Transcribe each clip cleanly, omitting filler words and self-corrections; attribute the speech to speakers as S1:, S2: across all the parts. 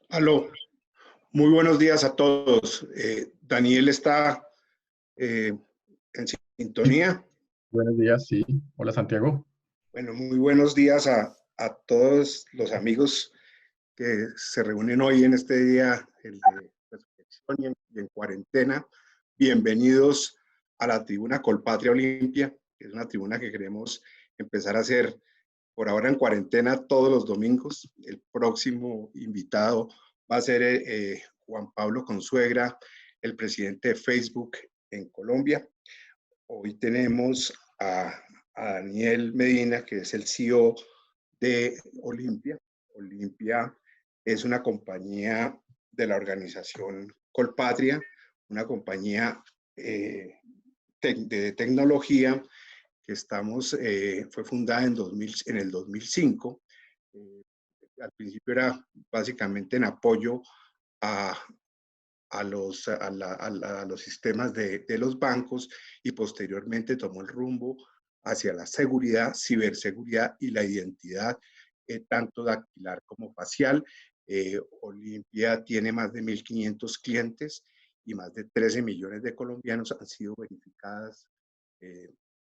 S1: Aló, muy buenos días a todos. Daniel está en
S2: Sí,
S1: sintonía.
S2: buenos días, sí. Hola, Santiago.
S1: Bueno, muy buenos días a todos los amigos que se reúnen hoy en este día el de reflexión y en cuarentena. Bienvenidos a la tribuna Colpatria Olimpia, que es una tribuna que queremos empezar a hacer por ahora en cuarentena todos los domingos. El próximo invitado va a ser Juan Pablo Consuegra, el presidente de Facebook en Colombia. Hoy tenemos a Daniel Medina, que es el CEO de Olimpia. Olimpia es una compañía de la organización Colpatria, una compañía de tecnología que fue fundada en el 2005. Eh, Al principio era básicamente en apoyo a, a los sistemas de los bancos y posteriormente tomó el rumbo hacia la seguridad, ciberseguridad y la identidad, tanto dactilar como facial. Olimpia tiene más de 1.500 clientes y más de 13 millones de colombianos han sido verificadas eh,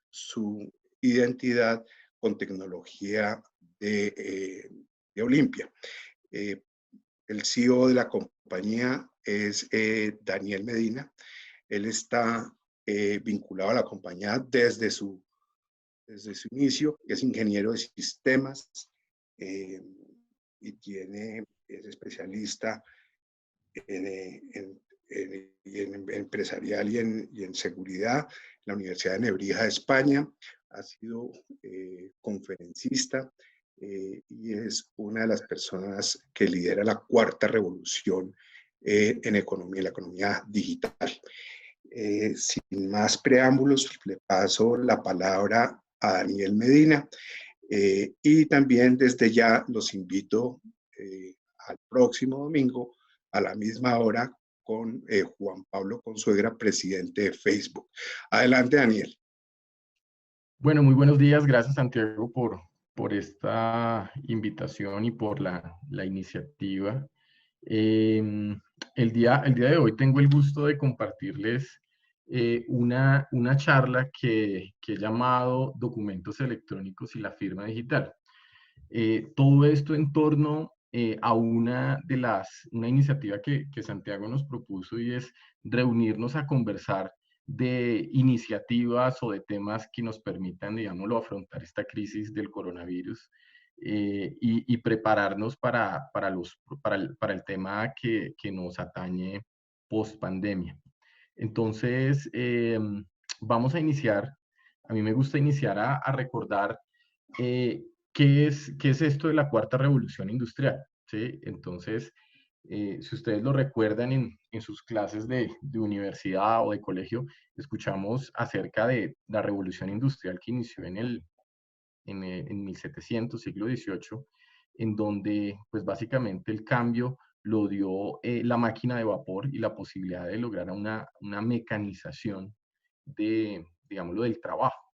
S1: su identidad con tecnología de Olimpia. Eh, el CEO de la compañía es Daniel Medina. Él está vinculado a la compañía desde su inicio, es ingeniero de sistemas eh, y es especialista en empresarial y en seguridad en la Universidad de Nebrija de España. Ha sido conferencista y es una de las personas que lidera la cuarta revolución en economía, la economía digital. Sin más preámbulos, le paso la palabra a Daniel Medina y también desde ya los invito al próximo domingo a la misma hora con Juan Pablo Consuegra, presidente de Facebook. Adelante, Daniel.
S2: Bueno, muy buenos días. Gracias, Santiago, por esta invitación y por la iniciativa. El día de hoy tengo el gusto de compartirles una charla que he llamado Documentos electrónicos y la firma digital. Todo esto en torno a una iniciativa que Santiago nos propuso, y es reunirnos a conversar de iniciativas o de temas que nos permitan, digámoslo, afrontar esta crisis del coronavirus, y prepararnos para el tema que nos atañe post pandemia. Entonces, vamos a iniciar. A mí me gusta iniciar a recordar eh, qué es esto de la cuarta revolución industrial, ¿sí? Entonces, si ustedes lo recuerdan en sus clases de universidad o de colegio, escuchamos acerca de la revolución industrial que inició en 1700, siglo XVIII, en donde pues básicamente el cambio lo dio la máquina de vapor y la posibilidad de lograr una mecanización digámoslo, del trabajo.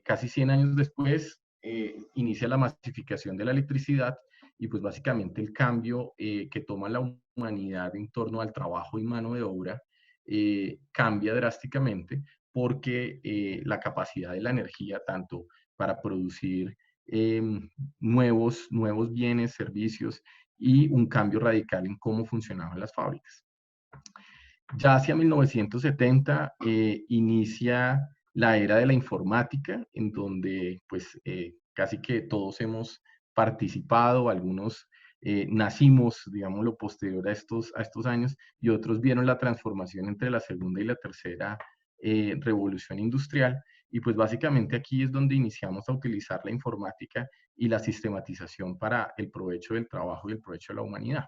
S2: Casi 100 años después, inicia la masificación de la electricidad, y pues básicamente el cambio que toma la humanidad en torno al trabajo y mano de obra cambia drásticamente, porque la capacidad de la energía, tanto para producir eh, nuevos bienes, servicios, y un cambio radical en cómo funcionaban las fábricas. Ya hacia 1970 inicia la era de la informática, en donde pues casi que todos hemos participado. Algunos nacimos, digámoslo, posterior a estos años, y otros vieron la transformación entre la segunda y la tercera revolución industrial. Y pues básicamente aquí es donde iniciamos a utilizar la informática y la sistematización para el provecho del trabajo y el provecho de la humanidad.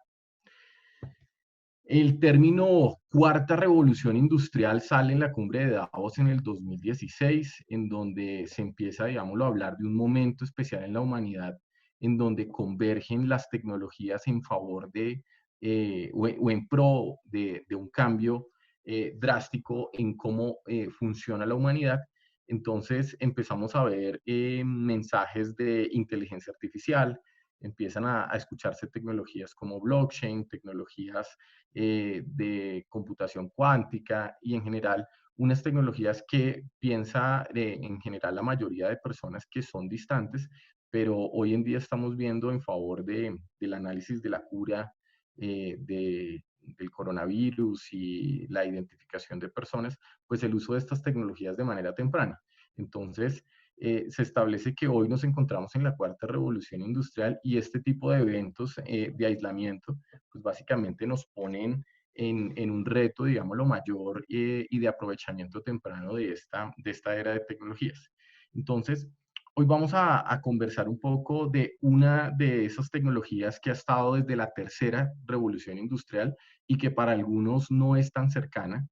S2: El término cuarta revolución industrial sale en la cumbre de Davos en el 2016, en donde se empieza, digámoslo, a hablar de un momento especial en la humanidad, en donde convergen las tecnologías en favor o en pro de un cambio drástico en cómo funciona la humanidad. Entonces empezamos a ver mensajes de inteligencia artificial, empiezan a escucharse tecnologías como blockchain, tecnologías de computación cuántica y en general unas tecnologías que piensa en general la mayoría de personas que son distantes, pero hoy en día estamos viendo en favor del análisis de la cura del coronavirus y la identificación de personas, pues el uso de estas tecnologías de manera temprana. Entonces, se establece que hoy nos encontramos en la cuarta revolución industrial y este tipo de eventos de aislamiento, pues básicamente nos ponen en un reto, digámoslo, mayor y de aprovechamiento temprano de esta era de tecnologías. Entonces, hoy vamos a conversar un poco de una de esas tecnologías que ha estado desde la tercera revolución industrial y que para algunos no es tan cercana.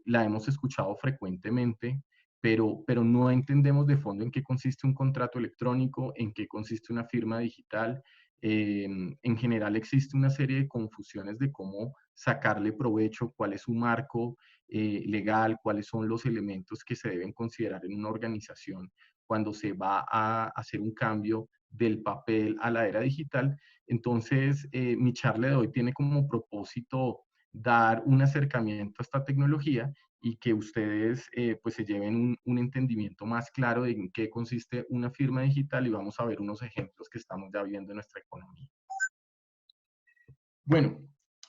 S2: La hemos escuchado frecuentemente, pero no entendemos de fondo en qué consiste un contrato electrónico, en qué consiste una firma digital. En general existe una serie de confusiones de cómo sacarle provecho, cuál es su marco legal, cuáles son los elementos que se deben considerar en una organización cuando se va a hacer un cambio del papel a la era digital. Entonces, mi charla de hoy tiene como propósito dar un acercamiento a esta tecnología y que ustedes pues se lleven un entendimiento más claro de en qué consiste una firma digital y vamos a ver unos ejemplos que estamos ya viendo en nuestra economía. Bueno,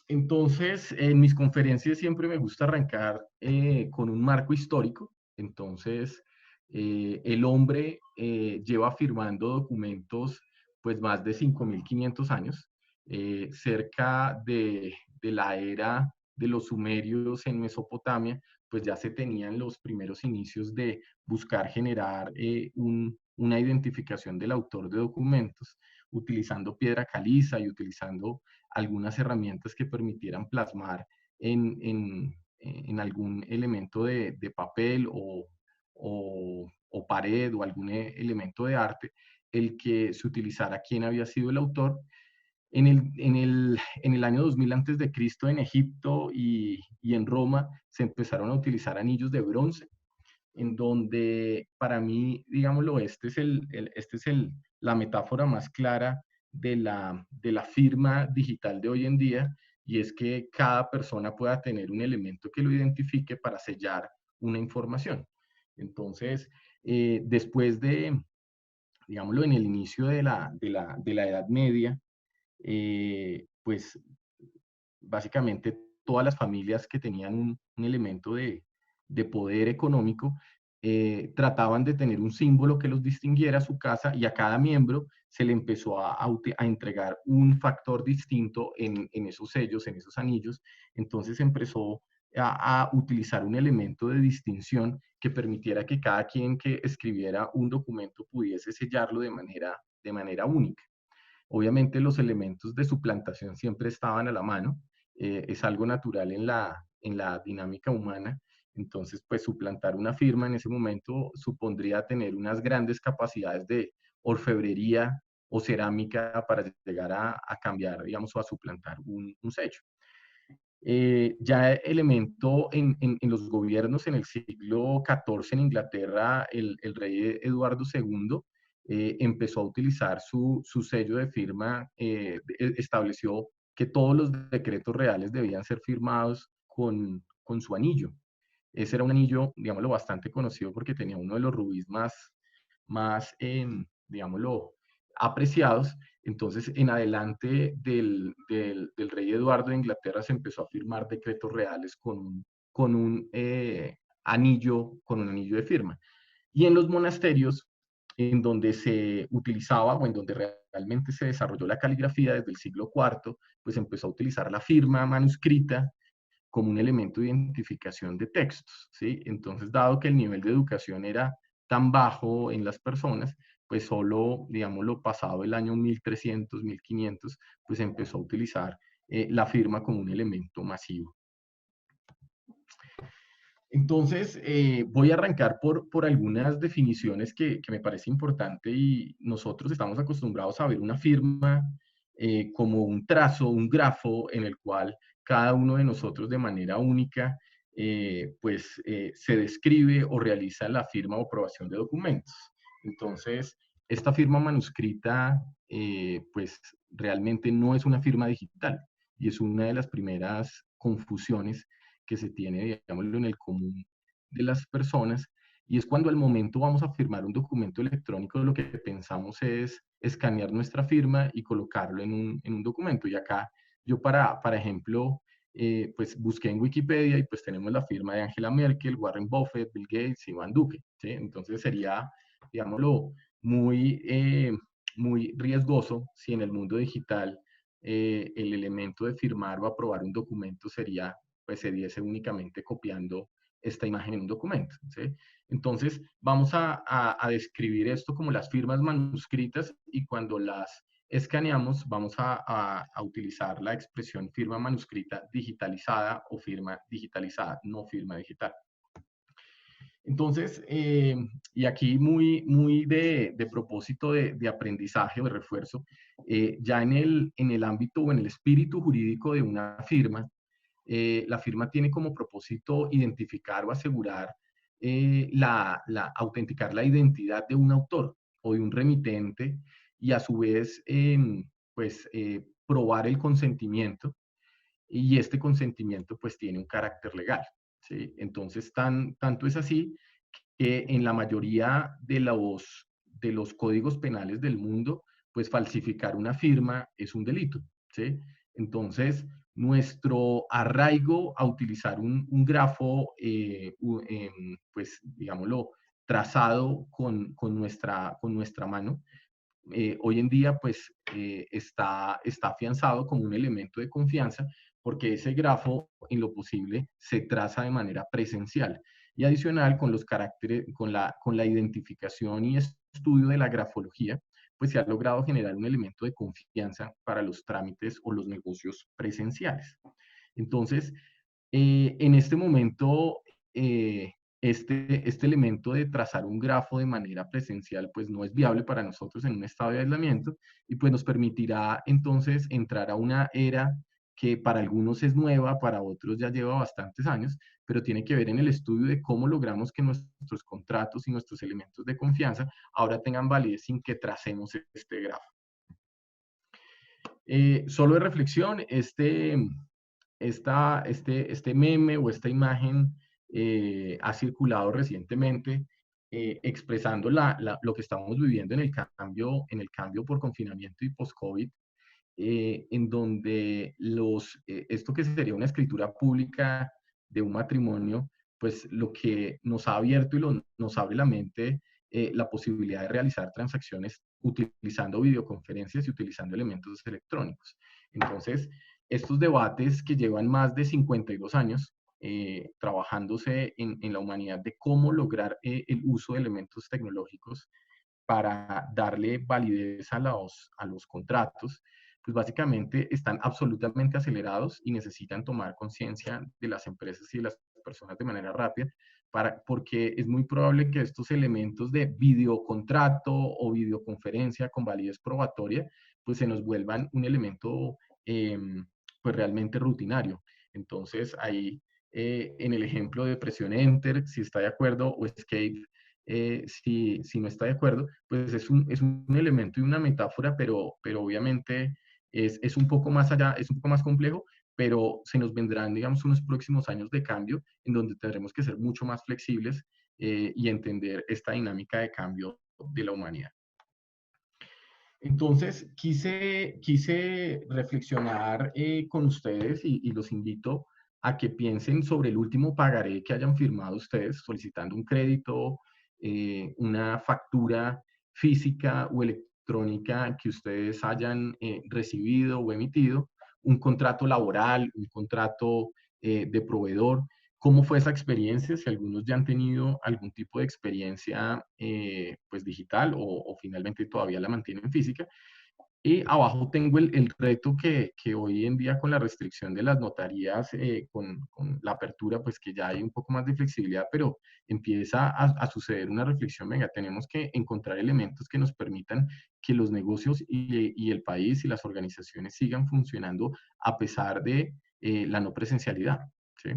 S2: entonces en mis conferencias siempre me gusta arrancar con un marco histórico. Entonces, el hombre lleva firmando documentos pues más de 5.500 años, cerca de la era de los sumerios en Mesopotamia, pues ya se tenían los primeros inicios de buscar generar una identificación del autor de documentos, utilizando piedra caliza y utilizando algunas herramientas que permitieran plasmar en algún elemento de papel o pared o algún elemento de arte, el que se utilizara quién había sido el autor. En el año 2000 antes de Cristo en Egipto y en Roma se empezaron a utilizar anillos de bronce, en donde para mí, digámoslo, la metáfora más clara de la firma digital de hoy en día, y es que cada persona pueda tener un elemento que lo identifique para sellar una información. Entonces, después digámoslo, en el inicio de la Edad Media, pues básicamente todas las familias que tenían un elemento de poder económico trataban de tener un símbolo que los distinguiera a su casa y a cada miembro se le empezó a entregar un factor distinto en esos sellos, en esos anillos. Entonces empezó a utilizar un elemento de distinción que permitiera que cada quien que escribiera un documento pudiese sellarlo de manera única. Obviamente los elementos de suplantación siempre estaban a la mano, es algo natural en la dinámica humana. Entonces, pues suplantar una firma en ese momento supondría tener unas grandes capacidades de orfebrería o cerámica para llegar a cambiar, digamos, o a suplantar un sello. Ya elemento en los gobiernos en el siglo XIV en Inglaterra, el rey Eduardo II empezó a utilizar su sello de firma, estableció que todos los decretos reales debían ser firmados con su anillo. Ese era un anillo, digámoslo, bastante conocido porque tenía uno de los rubíes más digámoslo, apreciados. Entonces, en adelante del rey Eduardo de Inglaterra se empezó a firmar decretos reales con un anillo de firma. Y en los monasterios, en donde se utilizaba o en donde realmente se desarrolló la caligrafía desde el siglo IV, pues empezó a utilizar la firma manuscrita como un elemento de identificación de textos, ¿sí? Entonces, dado que el nivel de educación era tan bajo en las personas, pues solo, digámoslo, pasado el año 1300, 1500, pues empezó a utilizar la firma como un elemento masivo. Entonces, voy a arrancar por algunas definiciones que me parece importante y nosotros estamos acostumbrados a ver una firma como un trazo, un grafo en el cual cada uno de nosotros de manera única se describe o realiza la firma o aprobación de documentos. Entonces, esta firma manuscrita, pues realmente no es una firma digital y es una de las primeras confusiones que se tiene, digámoslo, en el común de las personas, y es cuando al momento vamos a firmar un documento electrónico, lo que pensamos es escanear nuestra firma y colocarlo en un documento. Y acá yo para ejemplo, pues busqué en Wikipedia y pues tenemos la firma de Angela Merkel, Warren Buffett, Bill Gates y Iván Duque, ¿sí? Entonces sería, digámoslo, muy, muy riesgoso si en el mundo digital el elemento de firmar o aprobar un documento sería, pues se diese únicamente copiando esta imagen en un documento, ¿sí? Entonces, vamos a describir esto como las firmas manuscritas, y cuando las escaneamos vamos a utilizar la expresión firma manuscrita digitalizada o firma digitalizada, no firma digital. Entonces, y aquí muy de propósito de aprendizaje o de refuerzo, ya en el ámbito o en el espíritu jurídico de una firma, la firma tiene como propósito identificar o asegurar, autenticar la identidad de un autor o de un remitente, y a su vez, pues, probar el consentimiento, y este consentimiento pues tiene un carácter legal, ¿sí? Entonces, tanto es así que en la mayoría de los códigos penales del mundo, pues falsificar una firma es un delito, ¿sí? Entonces, nuestro arraigo a utilizar un grafo, pues, digámoslo, trazado con nuestra mano, hoy en día pues está afianzado como un elemento de confianza, porque ese grafo en lo posible se traza de manera presencial, y adicional con los caracteres, con la identificación y estudio de la grafología, pues se ha logrado generar un elemento de confianza para los trámites o los negocios presenciales. Entonces, en este momento, este elemento de trazar un grafo de manera presencial, pues no es viable para nosotros en un estado de aislamiento, y pues nos permitirá entonces entrar a una era que para algunos es nueva, para otros ya lleva bastantes años, pero tiene que ver en el estudio de cómo logramos que nuestros contratos y nuestros elementos de confianza ahora tengan validez sin que tracemos este grafo. Solo de reflexión, este meme o esta imagen ha circulado recientemente, expresando lo que estamos viviendo en el cambio por confinamiento y post-COVID, en donde esto que sería una escritura pública de un matrimonio, pues lo que nos ha abierto y nos abre la mente, la posibilidad de realizar transacciones utilizando videoconferencias y utilizando elementos electrónicos. Entonces, estos debates que llevan más de 52 años trabajándose en la humanidad de cómo lograr el uso de elementos tecnológicos para darle validez a los contratos, pues básicamente están absolutamente acelerados y necesitan tomar conciencia de las empresas y de las personas de manera rápida, porque es muy probable que estos elementos de videocontrato o videoconferencia con validez probatoria, pues se nos vuelvan un elemento pues realmente rutinario. Entonces ahí, en el ejemplo de presión Enter, si está de acuerdo, o Escape, si no está de acuerdo, pues es un elemento y una metáfora, pero obviamente es un poco más allá, es un poco más complejo, pero se nos vendrán, digamos, unos próximos años de cambio en donde tendremos que ser mucho más flexibles y entender esta dinámica de cambio de la humanidad. Entonces, quise reflexionar con ustedes, y los invito a que piensen sobre el último pagaré que hayan firmado ustedes solicitando un crédito, una factura física o electrónica que ustedes hayan recibido o emitido, un contrato laboral, un contrato de proveedor. ¿Cómo fue esa experiencia? Si algunos ya han tenido algún tipo de experiencia pues digital, o finalmente todavía la mantienen física. Y abajo tengo el reto que hoy en día, con la restricción de las notarías, con la apertura, pues que ya hay un poco más de flexibilidad, pero empieza a suceder una reflexión. Venga, tenemos que encontrar elementos que nos permitan que los negocios y el país y las organizaciones sigan funcionando a pesar de la no presencialidad, ¿sí?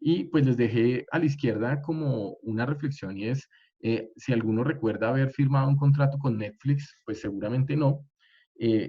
S2: Y pues les dejé a la izquierda como una reflexión, y es Si alguno recuerda haber firmado un contrato con Netflix, pues seguramente no.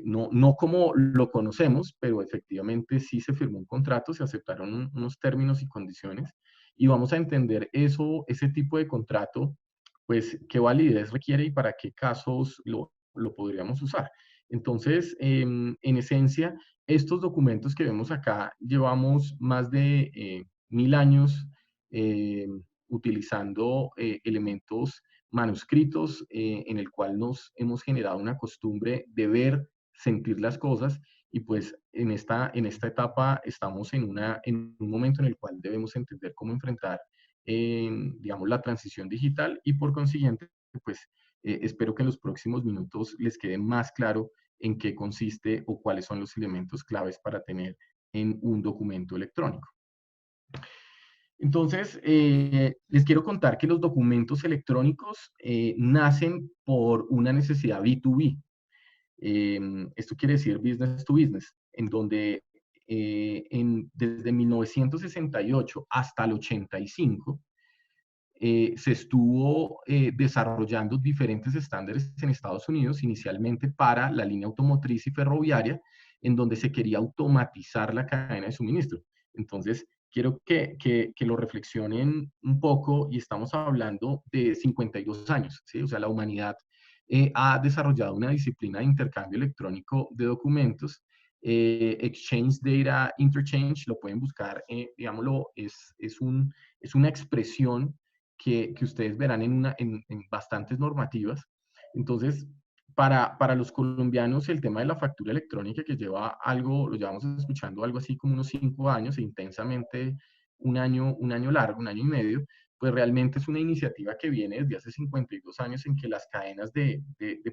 S2: No como lo conocemos, pero efectivamente sí se firmó un contrato, se aceptaron unos términos y condiciones, y vamos a entender ese tipo de contrato, pues qué validez requiere y para qué casos lo podríamos usar. Entonces, en esencia, estos documentos que vemos acá, llevamos más de 1000 años eh, utilizando elementos manuscritos en el cual nos hemos generado una costumbre de ver, sentir las cosas, y pues en esta etapa estamos en un momento en el cual debemos entender cómo enfrentar, digamos, la transición digital, y por consiguiente, pues espero que en los próximos minutos les quede más claro en qué consiste o cuáles son los elementos claves para tener en un documento electrónico. Entonces, les quiero contar que los documentos electrónicos nacen por una necesidad B2B. Esto quiere decir business to business, en donde desde 1968 hasta el 85 se estuvo desarrollando diferentes estándares en Estados Unidos, inicialmente para la línea automotriz y ferroviaria, en donde se quería automatizar la cadena de suministro. Entonces, quiero que lo reflexionen un poco, y estamos hablando de 52 años, ¿sí? O sea, la humanidad ha desarrollado una disciplina de intercambio electrónico de documentos, Exchange Data Interchange, lo pueden buscar, digámoslo, es una expresión que ustedes verán en bastantes normativas. Entonces, para los colombianos, el tema de la factura electrónica, que lleva algo, lo llevamos escuchando algo así como unos 5 años, e intensamente un año largo, un año y medio, pues realmente es una iniciativa que viene desde hace 52 años, en que las cadenas de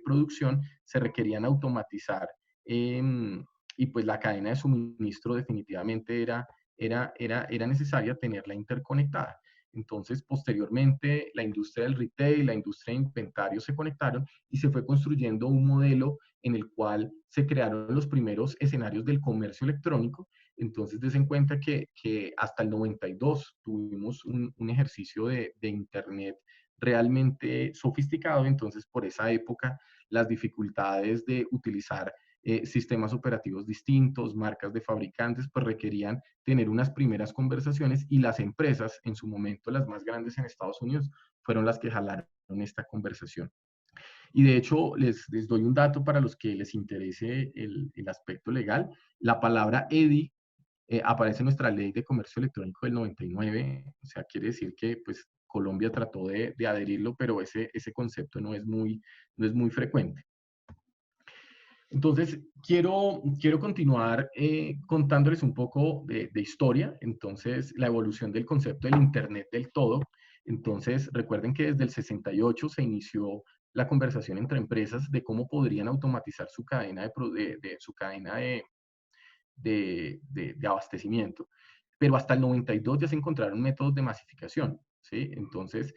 S2: producción se requerían automatizar, y pues la cadena de suministro definitivamente era necesaria tenerla interconectada. Entonces, posteriormente, la industria del retail, la industria de inventario se conectaron, y se fue construyendo un modelo en el cual se crearon los primeros escenarios del comercio electrónico. Entonces, den cuenta que hasta el 92 tuvimos un ejercicio de Internet realmente sofisticado. Entonces, por esa época, las dificultades de utilizar sistemas operativos distintos, marcas de fabricantes, pues requerían tener unas primeras conversaciones, y las empresas, en su momento las más grandes en Estados Unidos, fueron las que jalaron esta conversación. Y de hecho, les doy un dato para los que les interese el aspecto legal. La palabra EDI aparece en nuestra ley de comercio electrónico del 99, o sea, quiere decir que pues Colombia trató de adherirlo, pero ese concepto no es muy frecuente. Entonces, quiero continuar contándoles un poco de historia. Entonces, la evolución del concepto del Internet del todo. Entonces, recuerden que desde el 68 se inició la conversación entre empresas de cómo podrían automatizar su cadena de abastecimiento. Pero hasta el 92 ya se encontraron métodos de masificación, ¿sí? Entonces,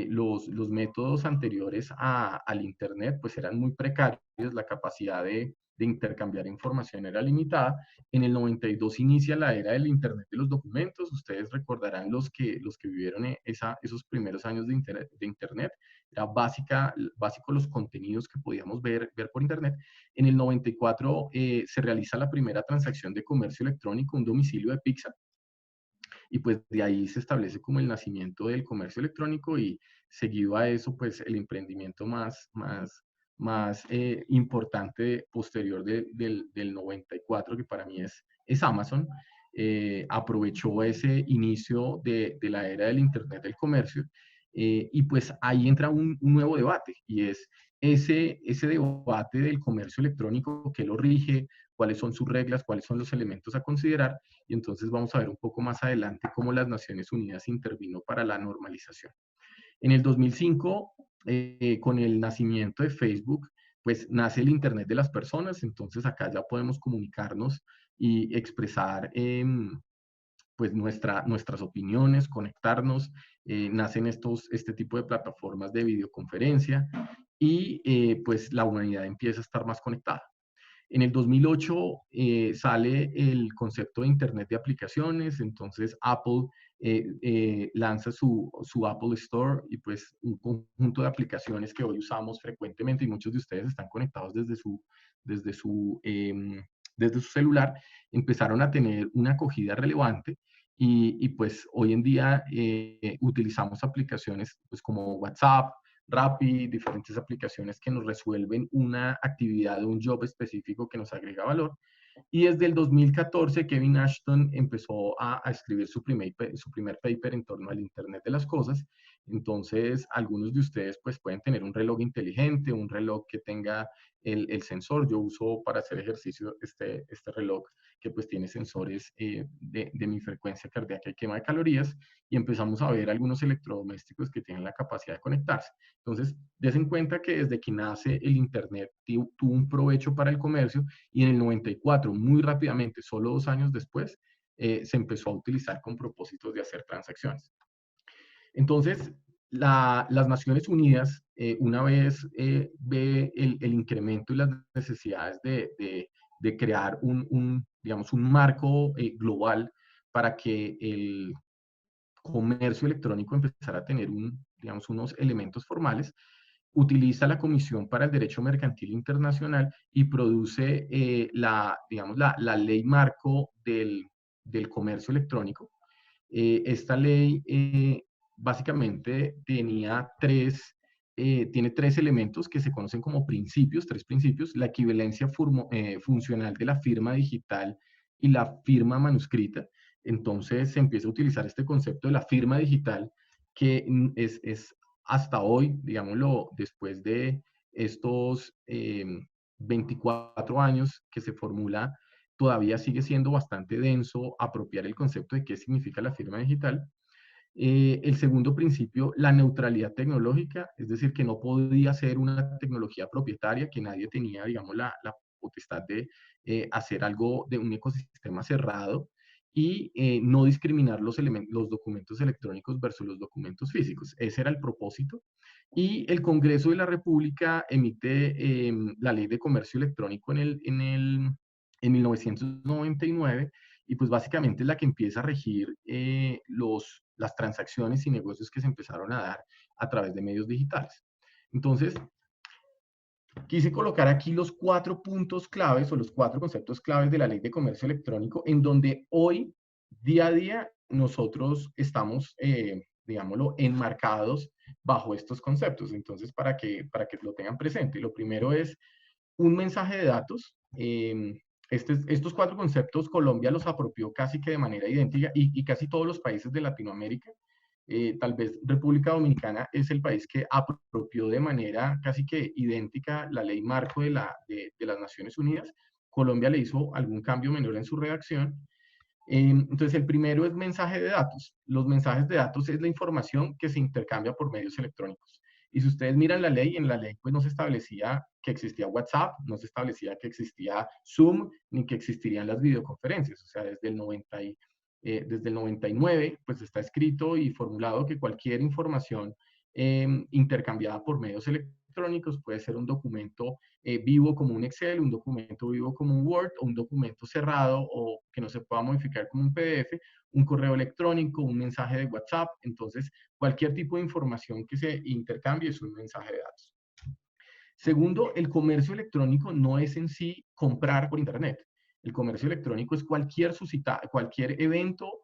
S2: los métodos anteriores al Internet pues eran muy precarios, la capacidad de intercambiar información era limitada. En el 92 inicia la era del Internet de los documentos. Ustedes recordarán, los que vivieron esos primeros años de Internet, era básico los contenidos que podíamos ver por Internet. En el 94 se realiza la primera transacción de comercio electrónico, un domicilio de pizza, y pues de ahí se establece como el nacimiento del comercio electrónico, y seguido a eso, pues el emprendimiento más importante posterior del 94, que para mí es Amazon. Aprovechó ese inicio de la era del Internet del comercio, y pues ahí entra un nuevo debate, y es ese debate del comercio electrónico, que lo rige, cuáles son sus reglas, cuáles son los elementos a considerar. Y entonces vamos a ver un poco más adelante cómo las Naciones Unidas intervino para la normalización. En el 2005, con el nacimiento de Facebook, pues nace el Internet de las personas. Entonces acá ya podemos comunicarnos y expresar pues nuestras opiniones, conectarnos. Nacen este tipo de plataformas de videoconferencia, y pues la humanidad empieza a estar más conectada. En el 2008 sale el concepto de Internet de aplicaciones, entonces Apple lanza su Apple Store y pues un conjunto de aplicaciones que hoy usamos frecuentemente y muchos de ustedes están conectados desde su, desde su celular, empezaron a tener una acogida relevante y pues hoy en día utilizamos aplicaciones pues como WhatsApp, Rappi, diferentes aplicaciones que nos resuelven una actividad de un job específico que nos agrega valor. Y desde el 2014, Kevin Ashton empezó a escribir su primer paper en torno al Internet de las Cosas. Entonces, algunos de ustedes pues, pueden tener un reloj inteligente, un reloj que tenga el sensor. Yo uso para hacer ejercicio este reloj que pues tiene sensores de mi frecuencia cardíaca y quema de calorías. Y empezamos a ver algunos electrodomésticos que tienen la capacidad de conectarse. Entonces, des en cuenta que desde que nace el Internet tuvo un provecho para el comercio y en el 94, muy rápidamente, solo 2 años después, se empezó a utilizar con propósitos de hacer transacciones. Entonces, las Naciones Unidas, una vez ve el incremento y las necesidades de crear digamos, un marco global para que el comercio electrónico empezara a tener digamos, unos elementos formales, utiliza la Comisión para el Derecho Mercantil Internacional y produce digamos, la ley marco del comercio electrónico. Esta ley básicamente tiene tres elementos que se conocen como principios, tres principios: la equivalencia funcional de la firma digital y la firma manuscrita. Entonces se empieza a utilizar este concepto de la firma digital, que es hasta hoy, digámoslo, después de estos 24 años que se formula, todavía sigue siendo bastante denso apropiar el concepto de qué significa la firma digital. El segundo principio, la neutralidad tecnológica, es decir, que no podía ser una tecnología propietaria, que nadie tenía, digamos, la potestad de hacer algo de un ecosistema cerrado y no discriminar los documentos electrónicos versus los documentos físicos. Ese era el propósito. Y el Congreso de la República emite la Ley de Comercio Electrónico en 1999 y pues básicamente es la que empieza a regir las transacciones y negocios que se empezaron a dar a través de medios digitales. Entonces, quise colocar aquí los 4 puntos claves o los 4 conceptos claves de la Ley de Comercio Electrónico, en donde hoy, día a día, nosotros estamos, digámoslo, enmarcados bajo estos conceptos. Entonces, para que lo tengan presente, lo primero es un mensaje de datos. Estos 4 conceptos Colombia los apropió casi que de manera idéntica y casi todos los países de Latinoamérica. Tal vez República Dominicana es el país que apropió de manera casi que idéntica la ley marco de las Naciones Unidas. Colombia le hizo algún cambio menor en su redacción. Entonces, el primero es mensaje de datos. Los mensajes de datos es la información que se intercambia por medios electrónicos. Y si ustedes miran la ley, en la ley pues no se establecía que existía WhatsApp, no se establecía que existía Zoom, ni que existirían las videoconferencias. O sea, desde el 99 pues está escrito y formulado que cualquier información intercambiada por medios electrónicos puede ser un documento vivo como un Excel, un documento vivo como un Word, o un documento cerrado o que no se pueda modificar como un PDF, un correo electrónico, un mensaje de WhatsApp. Entonces, cualquier tipo de información que se intercambie es un mensaje de datos. Segundo, el comercio electrónico no es en sí comprar por Internet. El comercio electrónico es cualquier evento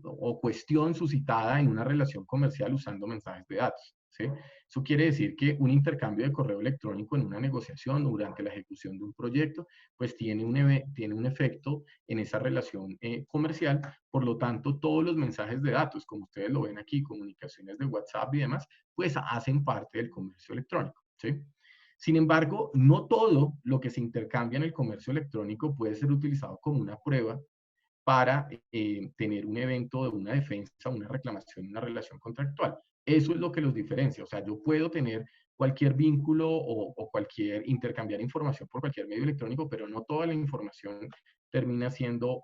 S2: o cuestión suscitada en una relación comercial usando mensajes de datos. ¿Sí? Eso quiere decir que un intercambio de correo electrónico en una negociación o durante la ejecución de un proyecto, pues tiene un efecto en esa relación comercial. Por lo tanto, todos los mensajes de datos, como ustedes lo ven aquí, comunicaciones de WhatsApp y demás, pues hacen parte del comercio electrónico. ¿Sí? Sin embargo, no todo lo que se intercambia en el comercio electrónico puede ser utilizado como una prueba para tener un evento de una defensa, una reclamación, una relación contractual. Eso es lo que los diferencia. O sea, yo puedo tener cualquier vínculo o intercambiar información por cualquier medio electrónico, pero no toda la información termina siendo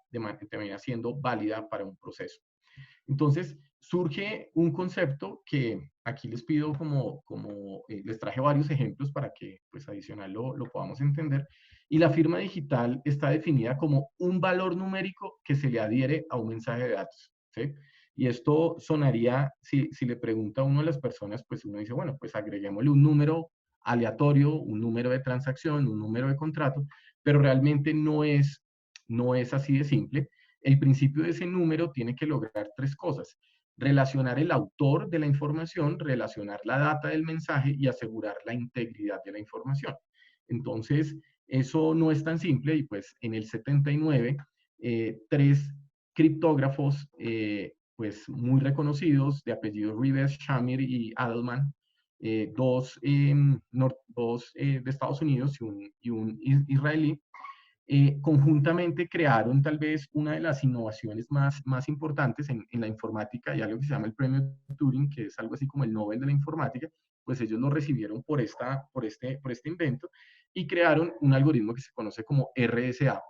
S2: válida para un proceso. Entonces, surge un concepto que aquí les pido les traje varios ejemplos para que pues adicional lo podamos entender. Y la firma digital está definida como un valor numérico que se le adhiere a un mensaje de datos, ¿sí? Y esto sonaría, si le pregunta a uno de las personas, pues uno dice, bueno, pues agreguémosle un número aleatorio, un número de transacción, un número de contrato, pero realmente no es así de simple. El principio de ese número tiene que lograr tres cosas: relacionar el autor de la información, relacionar la data del mensaje y asegurar la integridad de la información. Entonces, eso no es tan simple y pues en el 79, tres criptógrafos pues muy reconocidos de apellido Rivers, Shamir y Adelman, dos de Estados Unidos y un israelí, conjuntamente crearon tal vez una de las innovaciones más importantes en la informática. Y algo que se llama el premio Turing, que es algo así como el Nobel de la informática. Pues ellos lo recibieron por este invento y crearon un algoritmo que se conoce como RSA,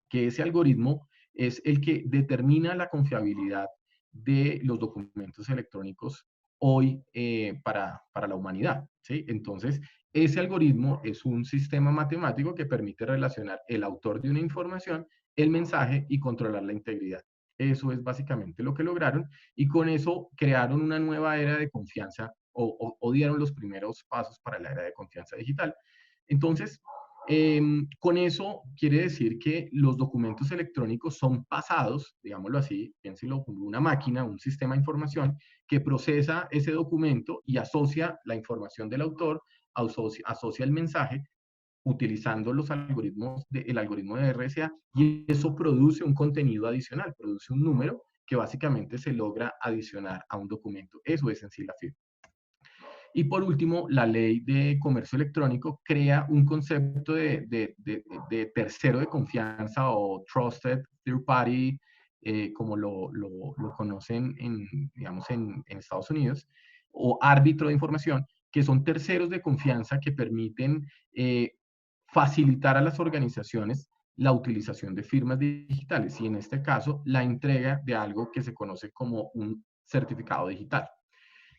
S2: que ese algoritmo es el que determina la confiabilidad de los documentos electrónicos hoy para la humanidad, ¿sí? Entonces, ese algoritmo es un sistema matemático que permite relacionar el autor de una información, el mensaje y controlar la integridad. Eso es básicamente lo que lograron y con eso crearon una nueva era de confianza o dieron los primeros pasos para la era de confianza digital. Entonces, con eso quiere decir que los documentos electrónicos son pasados, digámoslo así, piénsenlo como una máquina, un sistema de información que procesa ese documento y asocia la información del autor, asocia el mensaje utilizando el algoritmo de RSA, y eso produce un contenido adicional, produce un número que básicamente se logra adicionar a un documento. Eso es en sí la firma. Y por último, la ley de comercio electrónico crea un concepto de tercero de confianza o trusted third party, como lo conocen digamos, en Estados Unidos, o árbitro de información, que son terceros de confianza que permiten facilitar a las organizaciones la utilización de firmas digitales y en este caso la entrega de algo que se conoce como un certificado digital.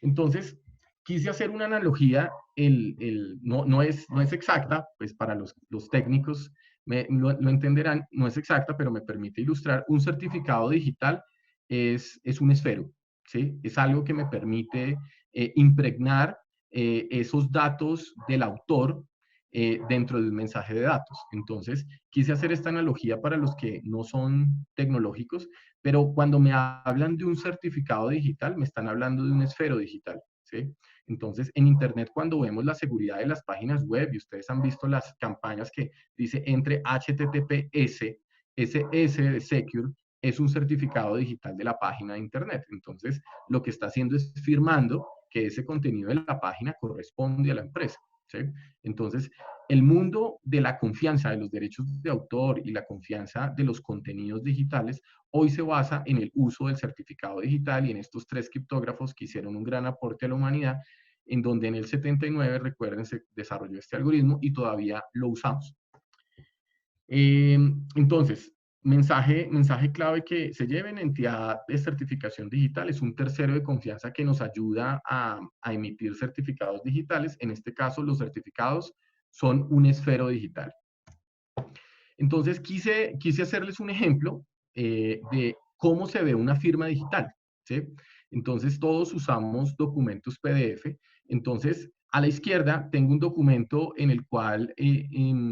S2: Entonces, quise hacer una analogía, no es exacta, pues para los técnicos lo entenderán, no es exacta, pero me permite ilustrar. Un certificado digital es un esfero, ¿sí? Es algo que me permite impregnar esos datos del autor dentro del mensaje de datos. Entonces, quise hacer esta analogía para los que no son tecnológicos, pero cuando me hablan de un certificado digital, me están hablando de un esfero digital, ¿sí? Entonces, en Internet, cuando vemos la seguridad de las páginas web, y ustedes han visto las campañas que dice entre HTTPS, ese S de Secure, es un certificado digital de la página de Internet. Entonces, lo que está haciendo es firmando que ese contenido de la página corresponde a la empresa, ¿sí? Entonces, el mundo de la confianza de los derechos de autor y la confianza de los contenidos digitales hoy se basa en el uso del certificado digital y en estos tres criptógrafos que hicieron un gran aporte a la humanidad, en donde en el 79, recuerden, se desarrolló este algoritmo y todavía lo usamos. Entonces, mensaje clave que se lleve en entidad de certificación digital: es un tercero de confianza que nos ayuda a emitir certificados digitales. En este caso, los certificados son un esfero digital. Entonces, quise hacerles un ejemplo de cómo se ve una firma digital, ¿sí? Entonces, todos usamos documentos PDF. Entonces, a la izquierda tengo un documento en el cual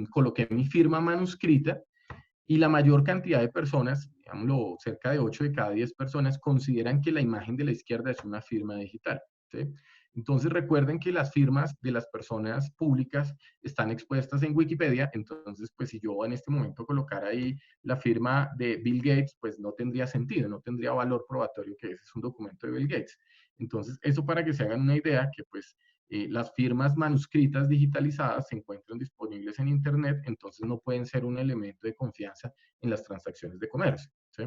S2: coloqué mi firma manuscrita y la mayor cantidad de personas, digámoslo, cerca de 8 de cada 10 personas, consideran que la imagen de la izquierda es una firma digital, ¿sí? Entonces recuerden que las firmas de las personas públicas están expuestas en Wikipedia. Entonces, pues si yo en este momento colocara ahí la firma de Bill Gates, pues no tendría sentido, no tendría valor probatorio que ese es un documento de Bill Gates. Entonces, eso para que se hagan una idea que pues las firmas manuscritas digitalizadas se encuentran disponibles en Internet, entonces no pueden ser un elemento de confianza en las transacciones de comercio, ¿sí?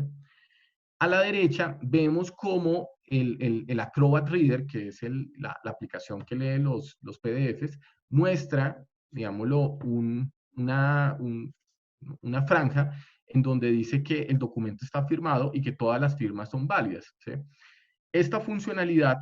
S2: A la derecha vemos cómo el Acrobat Reader, que es la aplicación que lee los PDFs, muestra, digámoslo, una franja en donde dice que el documento está firmado y que todas las firmas son válidas, ¿sí? Esta funcionalidad,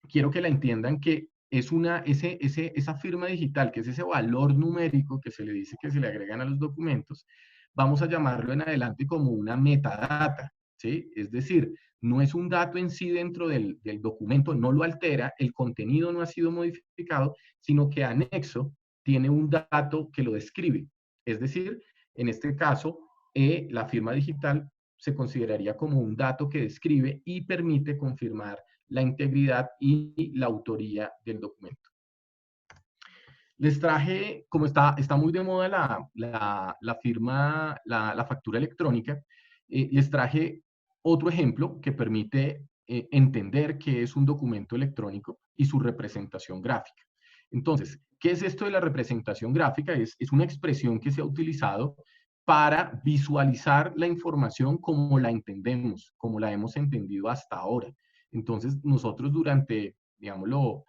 S2: quiero que la entiendan que es esa firma digital, que es ese valor numérico que se le dice que se le agregan a los documentos, vamos a llamarlo en adelante como una metadata, ¿sí? Es decir, no es un dato en sí dentro del documento, no lo altera, el contenido no ha sido modificado, sino que anexo tiene un dato que lo describe. Es decir, en este caso, la firma digital se consideraría como un dato que describe y permite confirmar la integridad y la autoría del documento. Les traje, como está muy de moda la firma, la factura electrónica, les traje otro ejemplo que permite entender qué es un documento electrónico y su representación gráfica. Entonces, ¿qué es esto de la representación gráfica? Es una expresión que se ha utilizado para visualizar la información como la entendemos, como la hemos entendido hasta ahora. Entonces, nosotros durante, digámoslo,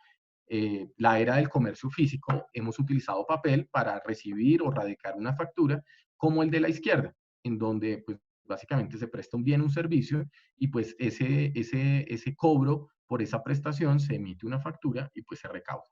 S2: la era del comercio físico, hemos utilizado papel para recibir o radicar una factura, como el de la izquierda, en donde pues básicamente se presta un bien, un servicio, y pues ese cobro por esa prestación se emite una factura y pues se recauda.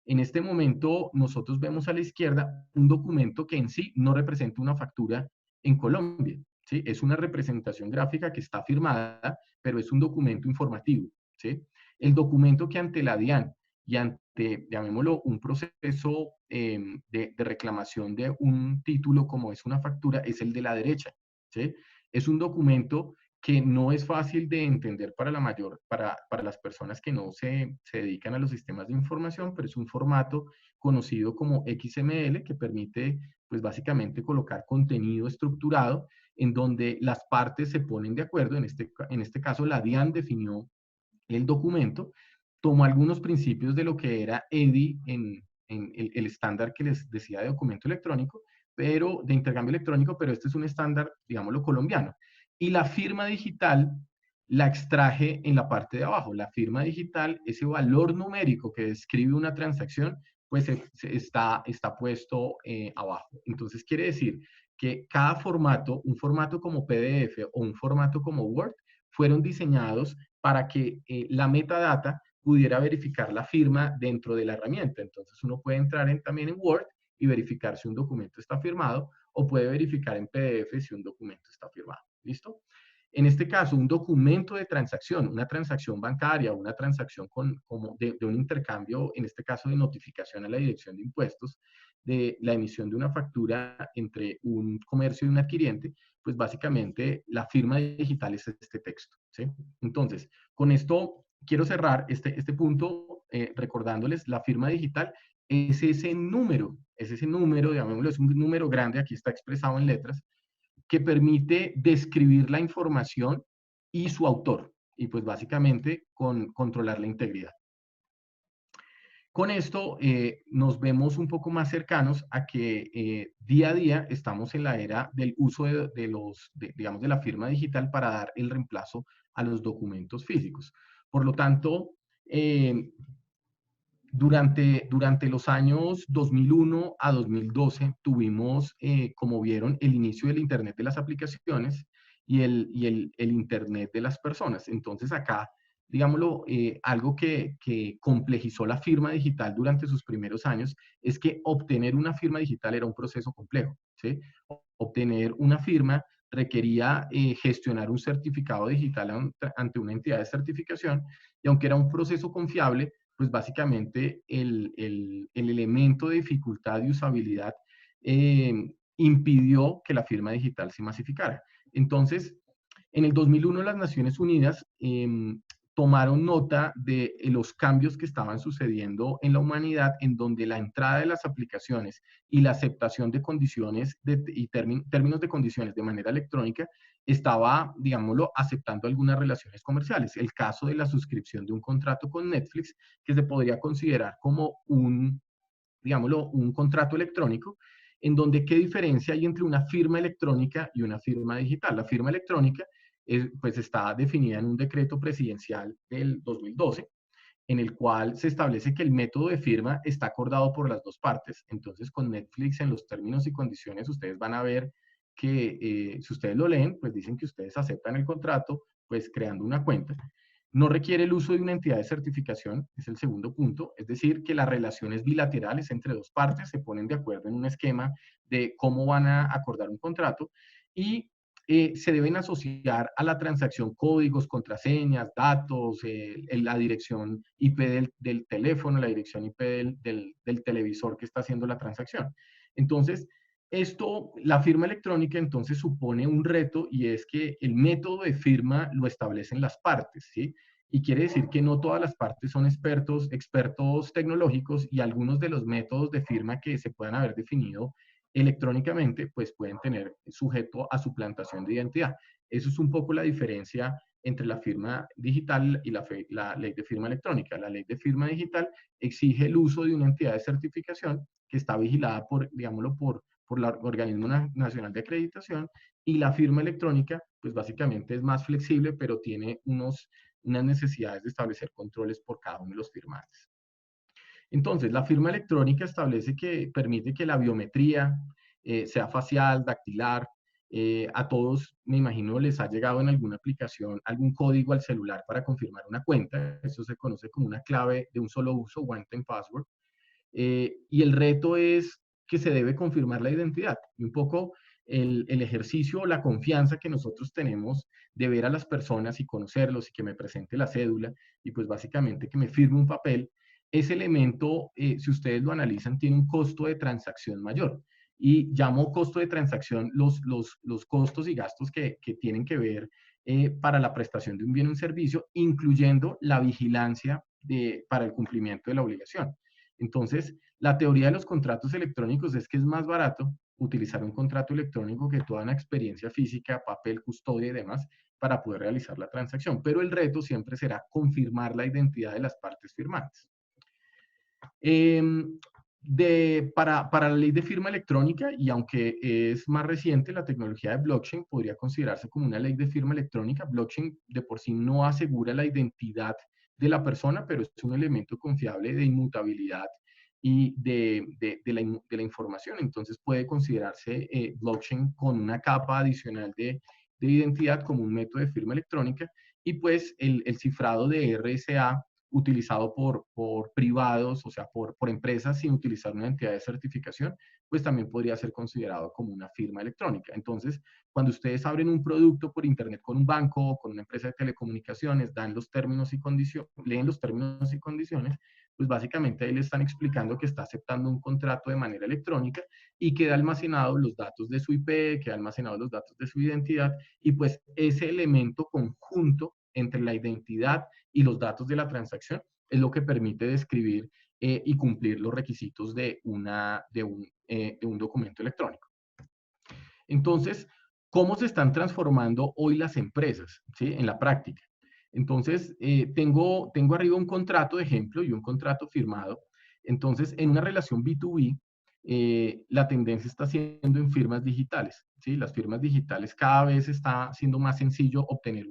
S2: En este momento nosotros vemos a la izquierda un documento que en sí no representa una factura en Colombia, ¿sí? Es una representación gráfica que está firmada, pero es un documento informativo, ¿sí? El documento que ante la DIAN y ante, llamémoslo, un proceso de reclamación de un título como es una factura, es el de la derecha, ¿sí? Es un documento que no es fácil de entender para las personas que no se dedican a los sistemas de información, pero es un formato conocido como XML que permite, pues básicamente colocar contenido estructurado en donde las partes se ponen de acuerdo. En este caso, la DIAN definió el documento, tomó algunos principios de lo que era EDI en el estándar que les decía de documento electrónico, pero de intercambio electrónico, pero este es un estándar, digámoslo, colombiano. Y la firma digital la extraje en la parte de abajo. La firma digital, ese valor numérico que describe una transacción, pues está puesto abajo. Entonces quiere decir que cada formato, un formato como PDF o un formato como Word, fueron diseñados para que la metadata pudiera verificar la firma dentro de la herramienta. Entonces uno puede entrar también en Word y verificar si un documento está firmado, o puede verificar en PDF si un documento está firmado. ¿Listo? En este caso, un documento de transacción, una transacción bancaria, una transacción de un intercambio, en este caso de notificación a la Dirección de Impuestos, de la emisión de una factura entre un comercio y un adquiriente, pues básicamente la firma digital es este texto, ¿sí? Entonces, con esto quiero cerrar este punto recordándoles la firma digital es ese número, llamémoslo, es un número grande, aquí está expresado en letras, que permite describir la información y su autor, y pues básicamente controlar la integridad. Con esto nos vemos un poco más cercanos a que día a día estamos en la era del uso digamos, de la firma digital para dar el reemplazo a los documentos físicos. Por lo tanto, durante los años 2001 a 2012 tuvimos, como vieron, el inicio del Internet de las aplicaciones y el Internet de las personas. Entonces acá, digámoslo, algo que complejizó la firma digital durante sus primeros años es que obtener una firma digital era un proceso complejo, ¿sí? Obtener una firma requería gestionar un certificado digital ante una entidad de certificación, y aunque era un proceso confiable, pues básicamente el elemento de dificultad y usabilidad impidió que la firma digital se masificara. Entonces, en el 2001 las Naciones Unidas tomaron nota de los cambios que estaban sucediendo en la humanidad, en donde la entrada de las aplicaciones y la aceptación de condiciones y términos de condiciones de manera electrónica estaba, digámoslo, aceptando algunas relaciones comerciales. El caso de la suscripción de un contrato con Netflix, que se podría considerar como digámoslo, un contrato electrónico, en donde qué diferencia hay entre una firma electrónica y una firma digital. La firma electrónica pues está definida en un decreto presidencial del 2012, en el cual se establece que el método de firma está acordado por las dos partes. Entonces, con Netflix, en los términos y condiciones, ustedes van a ver que si ustedes lo leen, pues dicen que ustedes aceptan el contrato, pues creando una cuenta. No requiere el uso de una entidad de certificación, es el segundo punto, es decir, que las relaciones bilaterales entre dos partes se ponen de acuerdo en un esquema de cómo van a acordar un contrato y se deben asociar a la transacción códigos, contraseñas, datos, la dirección IP del teléfono, la dirección IP del televisor que está haciendo la transacción. Entonces, la firma electrónica entonces supone un reto y es que el método de firma lo establecen las partes, ¿sí? Y quiere decir que no todas las partes son expertos tecnológicos y algunos de los métodos de firma que se puedan haber definido electrónicamente, pues pueden tener sujeto a suplantación de identidad. Eso es un poco la diferencia entre la firma digital y la ley de firma electrónica. La ley de firma digital exige el uso de una entidad de certificación que está vigilada por, digámoslo, por el Organismo Nacional de Acreditación, y la firma electrónica, pues básicamente es más flexible, pero tiene unas necesidades de establecer controles por cada uno de los firmantes. Entonces, la firma electrónica establece que permite que la biometría sea facial, dactilar. A todos, me imagino, les ha llegado en alguna aplicación algún código al celular para confirmar una cuenta. Eso se conoce como una clave de un solo uso, one time password. Y el reto es que se debe confirmar la identidad. Y un poco el ejercicio o la confianza que nosotros tenemos de ver a las personas y conocerlos y que me presente la cédula y pues básicamente que me firme un papel, ese elemento, si ustedes lo analizan, tiene un costo de transacción mayor. Y llamo costo de transacción los costos y gastos que tienen que ver para la prestación de un bien o un servicio, incluyendo la vigilancia para el cumplimiento de la obligación. Entonces, la teoría de los contratos electrónicos es que es más barato utilizar un contrato electrónico que toda una experiencia física, papel, custodia y demás para poder realizar la transacción. Pero el reto siempre será confirmar la identidad de las partes firmantes. Para la ley de firma electrónica, y aunque es más reciente, la tecnología de blockchain podría considerarse como una ley de firma electrónica. Blockchain de por sí no asegura la identidad de la persona, pero es un elemento confiable de inmutabilidad y de la información. Entonces puede considerarse blockchain con una capa adicional de identidad como un método de firma electrónica, y pues el cifrado de RSA utilizado por privados, o sea, por empresas sin utilizar una entidad de certificación, pues también podría ser considerado como una firma electrónica. Entonces, cuando ustedes abren un producto por internet con un banco o con una empresa de telecomunicaciones, dan los términos y condiciones, leen los términos y condiciones, pues básicamente ahí le están explicando que está aceptando un contrato de manera electrónica y queda almacenado los datos de su IP, queda almacenado los datos de su identidad, y pues ese elemento conjunto entre la identidad y los datos de la transacción es lo que permite describir y cumplir los requisitos de un documento electrónico. Entonces, ¿cómo se están transformando hoy las empresas, ¿sí? En la práctica? Entonces, tengo arriba un contrato de ejemplo y un contrato firmado. Entonces, en una relación B2B, la tendencia está siendo en firmas digitales, ¿sí? Las firmas digitales cada vez está siendo más sencillo obtener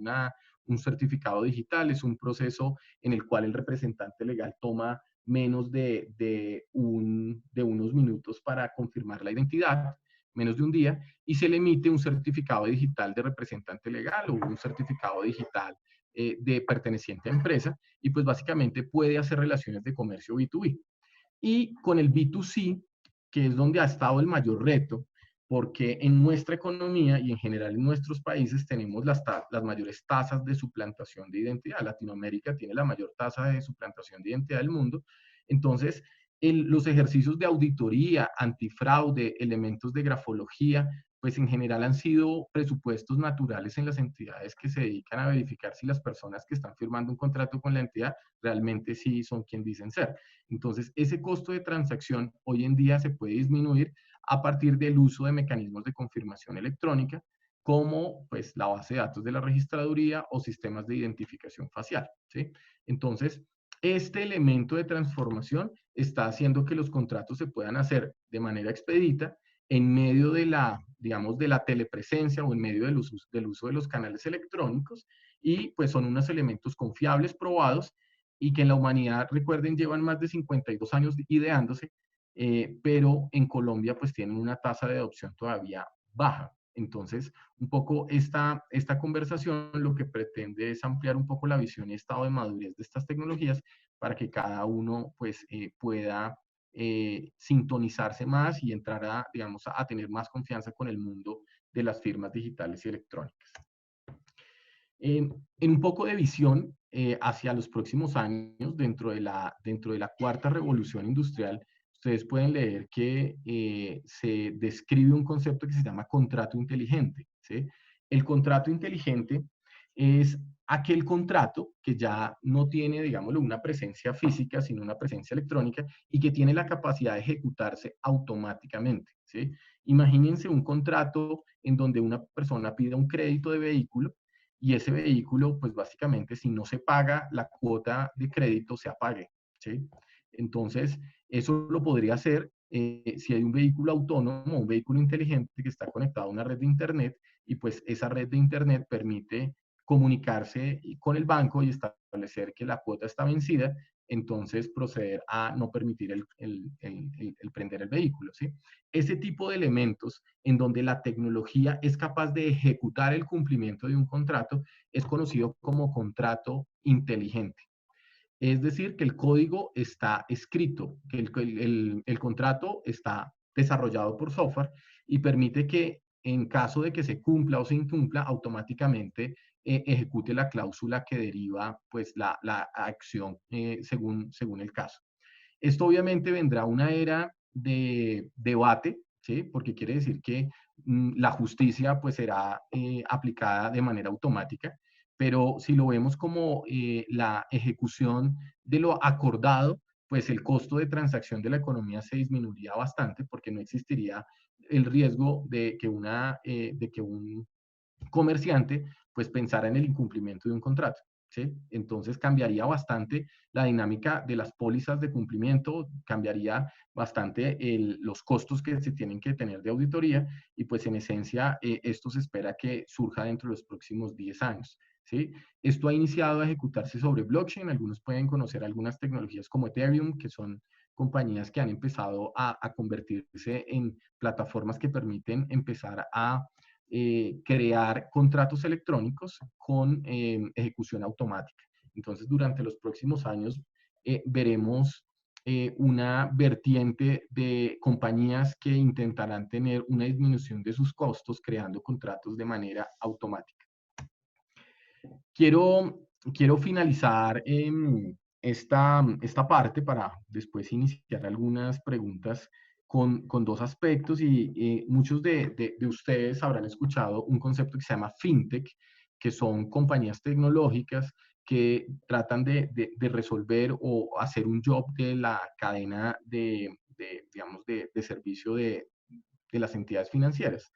S2: un certificado digital. Es un proceso en el cual el representante legal toma menos de unos minutos para confirmar la identidad, menos de un día, y se le emite un certificado digital de representante legal o un certificado digital de perteneciente a empresa, y pues básicamente puede hacer relaciones de comercio B2B. Y con el B2C, que es donde ha estado el mayor reto, porque en nuestra economía y en general en nuestros países tenemos las mayores tasas de suplantación de identidad. Latinoamérica tiene la mayor tasa de suplantación de identidad del mundo. Entonces, los ejercicios de auditoría, antifraude, elementos de grafología, pues en general han sido presupuestos naturales en las entidades que se dedican a verificar si las personas que están firmando un contrato con la entidad realmente sí son quien dicen ser. Entonces, ese costo de transacción hoy en día se puede disminuir a partir del uso de mecanismos de confirmación electrónica, como pues la base de datos de la registraduría o sistemas de identificación facial, ¿sí? Entonces, este elemento de transformación está haciendo que los contratos se puedan hacer de manera expedita en medio de digamos, de la telepresencia o en medio del uso de los canales electrónicos, y pues son unos elementos confiables, probados, y que en la humanidad, recuerden, llevan más de 52 años ideándose, pero en Colombia pues tienen una tasa de adopción todavía baja. Entonces, un poco esta conversación lo que pretende es ampliar un poco la visión y estado de madurez de estas tecnologías para que cada uno pues, pueda sintonizarse más y entrar a, digamos, a tener más confianza con el mundo de las firmas digitales y electrónicas. En un poco de visión hacia los próximos años, dentro de la cuarta revolución industrial, ustedes pueden leer que se describe un concepto que se llama contrato inteligente, ¿sí? El contrato inteligente es aquel contrato que ya no tiene, digámoslo, una presencia física, sino una presencia electrónica y que tiene la capacidad de ejecutarse automáticamente, ¿sí? Imagínense un contrato en donde una persona pide un crédito de vehículo y ese vehículo, pues básicamente, si no se paga la cuota de crédito, se apague, ¿sí? Entonces, eso lo podría hacer si hay un vehículo autónomo, un vehículo inteligente que está conectado a una red de Internet y pues esa red de Internet permite comunicarse con el banco y establecer que la cuota está vencida, entonces proceder a no permitir el prender el vehículo, ¿sí? Ese tipo de elementos en donde la tecnología es capaz de ejecutar el cumplimiento de un contrato es conocido como contrato inteligente. Es decir, que el código está escrito, que el contrato está desarrollado por software y permite que en caso de que se cumpla o se incumpla, automáticamente ejecute la cláusula que deriva pues, la acción según el caso. Esto obviamente vendrá una era de debate, ¿sí? Porque quiere decir que la justicia pues será aplicada de manera automática, pero si lo vemos como la ejecución de lo acordado, pues el costo de transacción de la economía se disminuiría bastante porque no existiría el riesgo de que un comerciante pues pensara en el incumplimiento de un contrato. ¿Sí? Entonces cambiaría bastante la dinámica de las pólizas de cumplimiento, cambiaría bastante los costos que se tienen que tener de auditoría y pues en esencia esto se espera que surja dentro de los próximos 10 años. ¿Sí? Esto ha iniciado a ejecutarse sobre blockchain, algunos pueden conocer algunas tecnologías como Ethereum, que son compañías que han empezado a convertirse en plataformas que permiten empezar a crear contratos electrónicos con ejecución automática. Entonces, durante los próximos años veremos una vertiente de compañías que intentarán tener una disminución de sus costos creando contratos de manera automática. Quiero finalizar esta parte para después iniciar algunas preguntas con dos aspectos y muchos de ustedes habrán escuchado un concepto que se llama fintech, que son compañías tecnológicas que tratan de resolver o hacer un job de la cadena digamos, de servicio de las entidades financieras.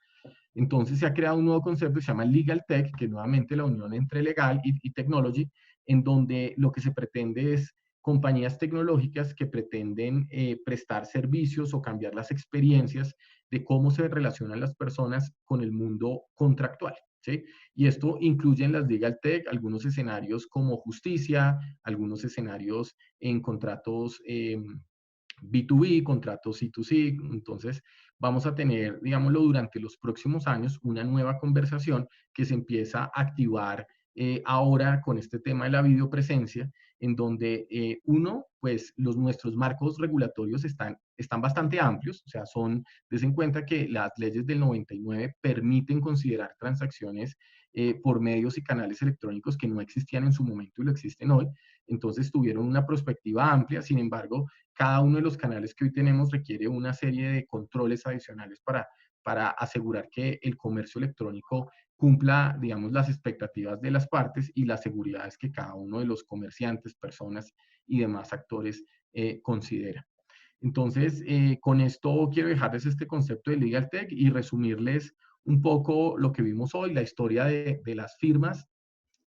S2: Entonces se ha creado un nuevo concepto que se llama Legal Tech, que es nuevamente la unión entre legal y technology, en donde lo que se pretende es compañías tecnológicas que pretenden prestar servicios o cambiar las experiencias de cómo se relacionan las personas con el mundo contractual. ¿Sí? Y esto incluye en las Legal Tech algunos escenarios como justicia, algunos escenarios en contratos B2B, contratos C2C. Entonces, vamos a tener, digámoslo, durante los próximos años una nueva conversación que se empieza a activar ahora con este tema de la videopresencia, en donde pues nuestros marcos regulatorios están bastante amplios, o sea, des en cuenta que las leyes del 99 permiten considerar transacciones por medios y canales electrónicos que no existían en su momento y lo existen hoy. Entonces tuvieron una perspectiva amplia, sin embargo, cada uno de los canales que hoy tenemos requiere una serie de controles adicionales para asegurar que el comercio electrónico cumpla, digamos, las expectativas de las partes y las seguridades que cada uno de los comerciantes, personas y demás actores considera. Entonces, con esto quiero dejarles este concepto de Legal Tech y resumirles un poco lo que vimos hoy, la historia de las firmas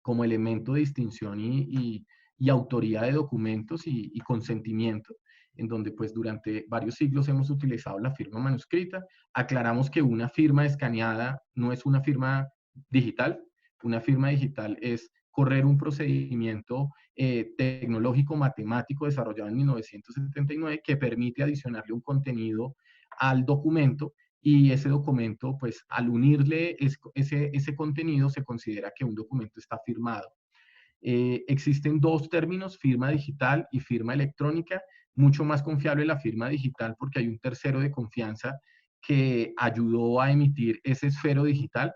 S2: como elemento de distinción y autoría de documentos y consentimiento, en donde pues durante varios siglos hemos utilizado la firma manuscrita. Aclaramos que una firma escaneada no es una firma digital. Una firma digital es correr un procedimiento tecnológico matemático desarrollado en 1979 que permite adicionarle un contenido al documento y ese documento, pues al unirle ese contenido, se considera que un documento está firmado. Existen dos términos, firma digital y firma electrónica. Mucho más confiable la firma digital porque hay un tercero de confianza que ayudó a emitir ese esfero digital,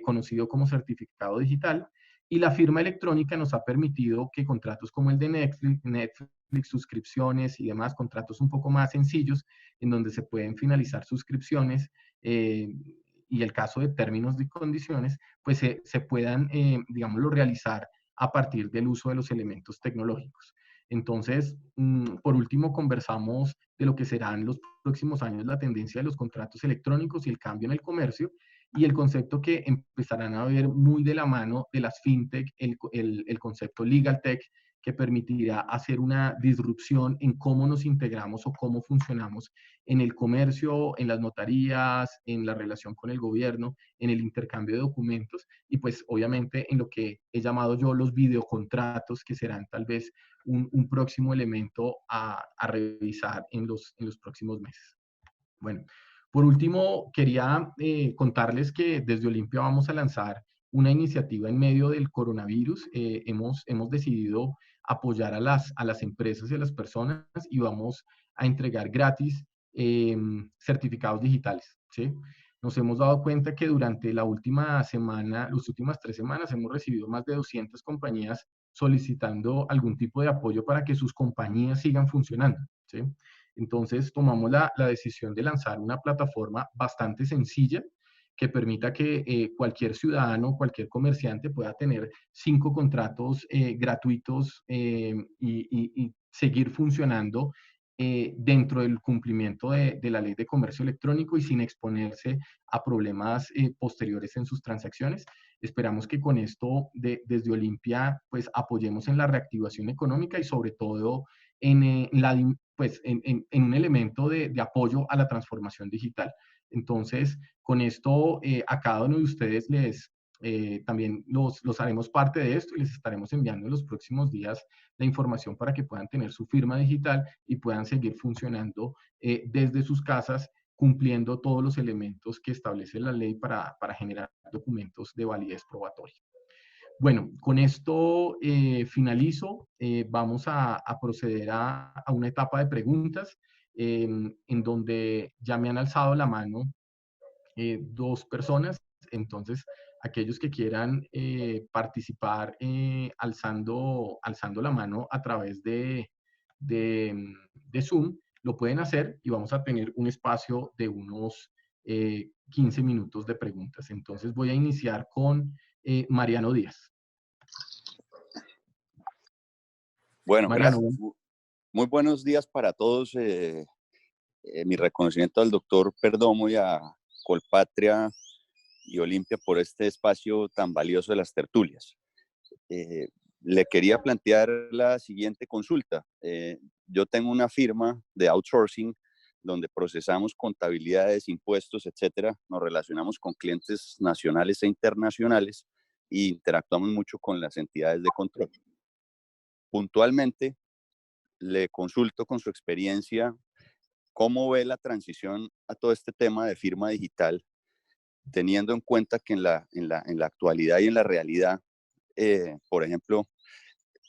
S2: conocido como certificado digital. Y la firma electrónica nos ha permitido que contratos como el de Netflix, suscripciones y demás, contratos un poco más sencillos, en donde se pueden finalizar suscripciones, y el caso de términos y condiciones, pues se puedan, digámoslo, realizar a partir del uso de los elementos tecnológicos. Entonces, por último, conversamos de lo que serán los próximos años la tendencia de los contratos electrónicos y el cambio en el comercio, y el concepto que empezarán a ver muy de la mano de las fintech, el concepto legal tech, que permitirá hacer una disrupción en cómo nos integramos o cómo funcionamos en el comercio, en las notarías, en la relación con el gobierno, en el intercambio de documentos y pues obviamente en lo que he llamado yo los videocontratos, que serán tal vez un próximo elemento a revisar en los próximos meses. Bueno, por último, quería contarles que desde Olimpia vamos a lanzar una iniciativa en medio del coronavirus. Hemos decidido apoyar a las empresas y a las personas y vamos a entregar gratis certificados digitales, ¿sí? Nos hemos dado cuenta que durante la última semana, las últimas 3 semanas, hemos recibido más de 200 compañías solicitando algún tipo de apoyo para que sus compañías sigan funcionando, ¿sí? Entonces tomamos la decisión de lanzar una plataforma bastante sencilla que permita que cualquier ciudadano, cualquier comerciante pueda tener 5 contratos gratuitos y seguir funcionando dentro del cumplimiento de la ley de comercio electrónico y sin exponerse a problemas posteriores en sus transacciones. Esperamos que con esto desde Olimpia pues apoyemos en la reactivación económica y sobre todo en un elemento de apoyo a la transformación digital. Entonces, con esto a cada uno de ustedes también los haremos parte de esto y les estaremos enviando en los próximos días la información para que puedan tener su firma digital y puedan seguir funcionando desde sus casas, cumpliendo todos los elementos que establece la ley para generar documentos de validez probatoria. Bueno, con esto finalizo. Vamos a proceder a una etapa de preguntas en donde ya me han alzado la mano 2 personas. Entonces, aquellos que quieran participar alzando la mano a través de Zoom, lo pueden hacer y vamos a tener un espacio de unos 15 minutos de preguntas. Entonces, voy a iniciar con Mariano Díaz.
S3: Bueno,
S2: Mariano,
S3: gracias. Muy buenos días para todos. Mi reconocimiento al doctor Perdomo y a Colpatria y Olimpia por este espacio tan valioso de las tertulias. Le quería plantear la siguiente consulta. Yo tengo una firma de outsourcing donde procesamos contabilidades, impuestos, etcétera. Nos relacionamos con clientes nacionales e internacionales e interactuamos mucho con las entidades de control. Puntualmente, le consulto con su experiencia cómo ve la transición a todo este tema de firma digital, teniendo en cuenta que en la actualidad y en la realidad, por ejemplo,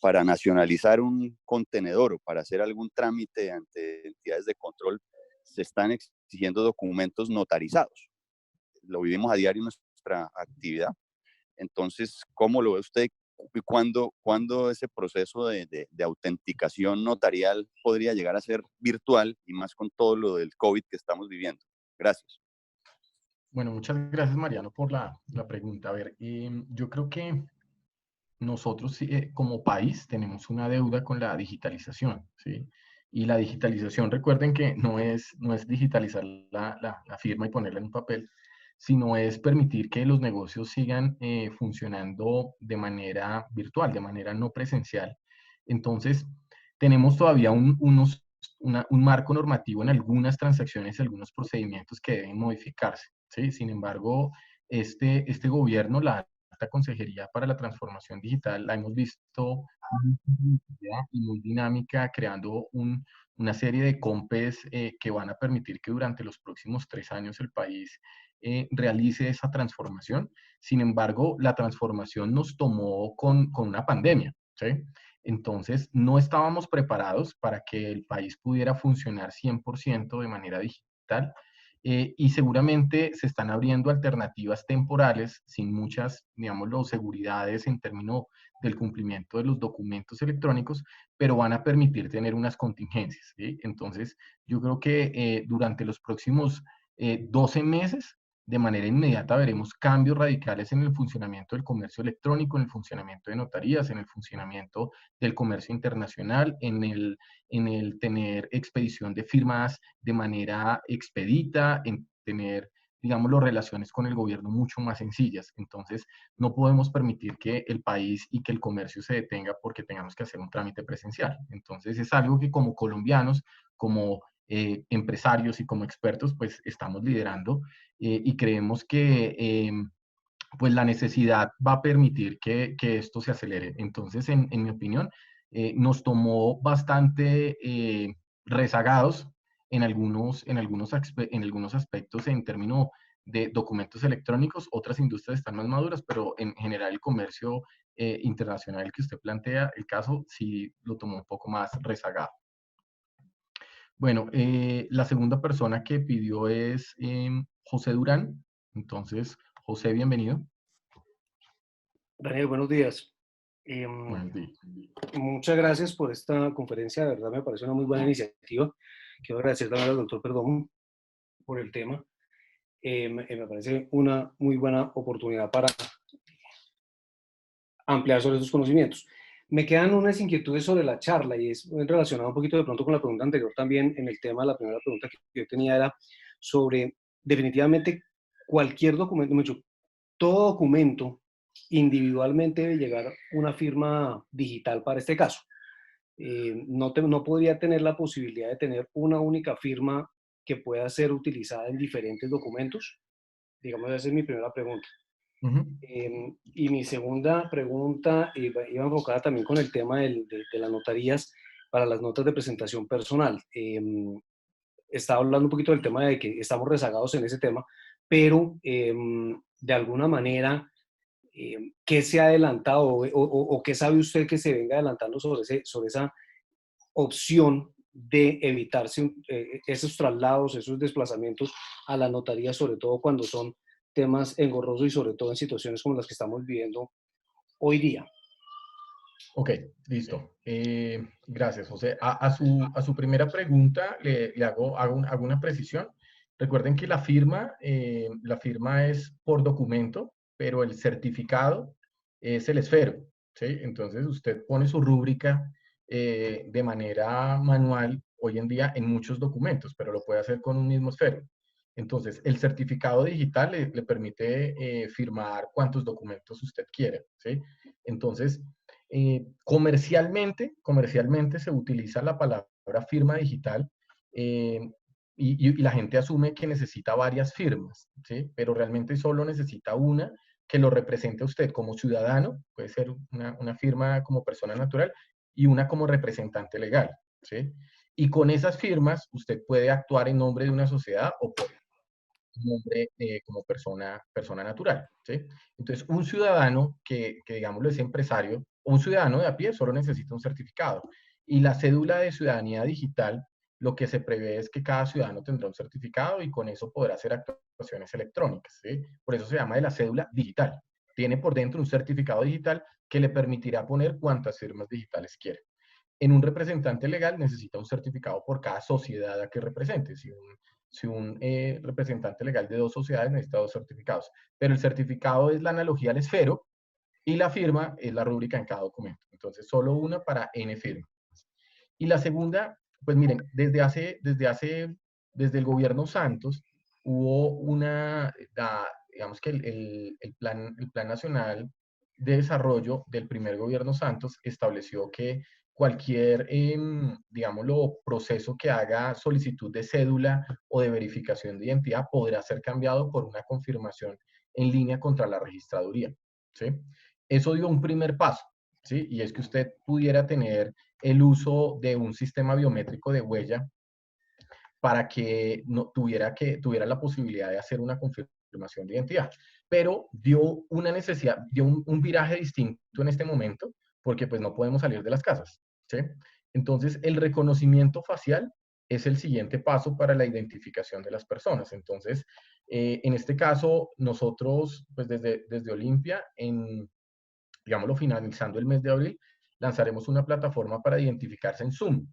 S3: para nacionalizar un contenedor o para hacer algún trámite ante entidades de control, se están exigiendo documentos notarizados. Lo vivimos a diario en nuestra actividad. Entonces, ¿cómo lo ve usted? ¿Y cuándo ese proceso de autenticación notarial podría llegar a ser virtual y más con todo lo del COVID que estamos viviendo? Gracias.
S2: Bueno, muchas gracias, Mariano, por la pregunta. A ver, yo creo que nosotros como país tenemos una deuda con la digitalización, ¿sí? Y la digitalización, recuerden que no es digitalizar la firma y ponerla en un papel, sino es permitir que los negocios sigan funcionando de manera virtual, de manera no presencial. Entonces, tenemos todavía un marco normativo en algunas transacciones, algunos procedimientos que deben modificarse, ¿sí? Sin embargo, este gobierno, la Alta Consejería para la Transformación Digital la hemos visto muy dinámica, creando una serie de COMPES que van a permitir que durante los próximos 3 años el país realice esa transformación. Sin embargo, la transformación nos tomó con una pandemia, ¿sí? Entonces, no estábamos preparados para que el país pudiera funcionar 100% de manera digital. Y seguramente se están abriendo alternativas temporales sin muchas, digámoslo, seguridades en términos del cumplimiento de los documentos electrónicos, pero van a permitir tener unas contingencias, ¿sí? Entonces, yo creo que durante los próximos 12 meses, de manera inmediata veremos cambios radicales en el funcionamiento del comercio electrónico, en el funcionamiento de notarías, en el funcionamiento del comercio internacional, en el tener expedición de firmas de manera expedita, en tener, digamos, las relaciones con el gobierno mucho más sencillas. Entonces, no podemos permitir que el país y que el comercio se detenga porque tengamos que hacer un trámite presencial. Entonces, es algo que como colombianos, como empresarios y como expertos, pues estamos liderando y creemos que pues la necesidad va a permitir que esto se acelere. Entonces, en mi opinión, nos tomó bastante rezagados en algunos aspectos en términos de documentos electrónicos. Otras industrias están más maduras, pero en general el comercio internacional que usted plantea, el caso sí lo tomó un poco más rezagado. Bueno, la segunda persona que pidió es José Durán. Entonces, José, bienvenido.
S4: Daniel, buenos días.
S2: Buenos días.
S4: Muchas gracias por esta conferencia, de verdad me parece una muy buena iniciativa. Quiero agradecer también al doctor Perdomo por el tema. Me parece una muy buena oportunidad para ampliar sobre sus conocimientos. Me quedan unas inquietudes sobre la charla y es relacionado un poquito de pronto con la pregunta anterior también en el tema. La primera pregunta que yo tenía era sobre definitivamente cualquier documento, todo documento individualmente debe llegar una firma digital para este caso. No podría tener la posibilidad de tener una única firma que pueda ser utilizada en diferentes documentos. Digamos, esa es mi primera pregunta. Y mi segunda pregunta iba enfocada también con el tema de las notarías para las notas de presentación personal. Estaba hablando un poquito del tema de que estamos rezagados en ese tema, pero de alguna manera, ¿qué se ha adelantado o qué sabe usted que se venga adelantando sobre esa opción de evitarse esos traslados, esos desplazamientos a la notaría, sobre todo cuando son temas engorrosos y sobre todo en situaciones como las que estamos viviendo hoy día?
S2: Ok, listo. Gracias, José. A su primera pregunta le hago una precisión. Recuerden que la firma es por documento, pero el certificado es el esfero, ¿sí? Entonces usted pone su rúbrica de manera manual hoy en día en muchos documentos, pero lo puede hacer con un mismo esfero. Entonces, el certificado digital le permite firmar cuantos documentos usted quiera, ¿sí? Entonces, comercialmente se utiliza la palabra firma digital y la gente asume que necesita varias firmas, ¿sí? Pero realmente solo necesita una que lo represente a usted como ciudadano, puede ser una firma como persona natural y una como representante legal, ¿sí? Y con esas firmas usted puede actuar en nombre de una sociedad o por nombre como persona natural, ¿sí? Entonces, un ciudadano que digámoslo es empresario, o un ciudadano de a pie solo necesita un certificado. Y la cédula de ciudadanía digital, lo que se prevé es que cada ciudadano tendrá un certificado y con eso podrá hacer actuaciones electrónicas, ¿sí? Por eso se llama de la cédula digital. Tiene por dentro un certificado digital que le permitirá poner cuantas firmas digitales quiere. En un representante legal necesita un certificado por cada sociedad a que represente. Si un representante legal de 2 sociedades necesita 2 certificados. Pero el certificado es la analogía al esfero y la firma es la rúbrica en cada documento. Entonces, solo una para N firmas. Y la segunda, pues miren, desde el gobierno Santos hubo digamos que el plan nacional de desarrollo del primer gobierno Santos estableció que cualquier, digámoslo, proceso que haga solicitud de cédula o de verificación de identidad podrá ser cambiado por una confirmación en línea contra la registraduría. ¿sí? Eso dio un primer paso, ¿sí? Y es que usted pudiera tener el uso de un sistema biométrico de huella para que no tuviera la posibilidad de hacer una confirmación de identidad. Pero dio una necesidad, dio un viraje distinto en este momento, porque pues no podemos salir de las casas, ¿sí? Entonces, el reconocimiento facial es el siguiente paso para la identificación de las personas. Entonces, en este caso, nosotros, pues desde Olimpia, digámoslo, finalizando el mes de abril, lanzaremos una plataforma para identificarse en Zoom,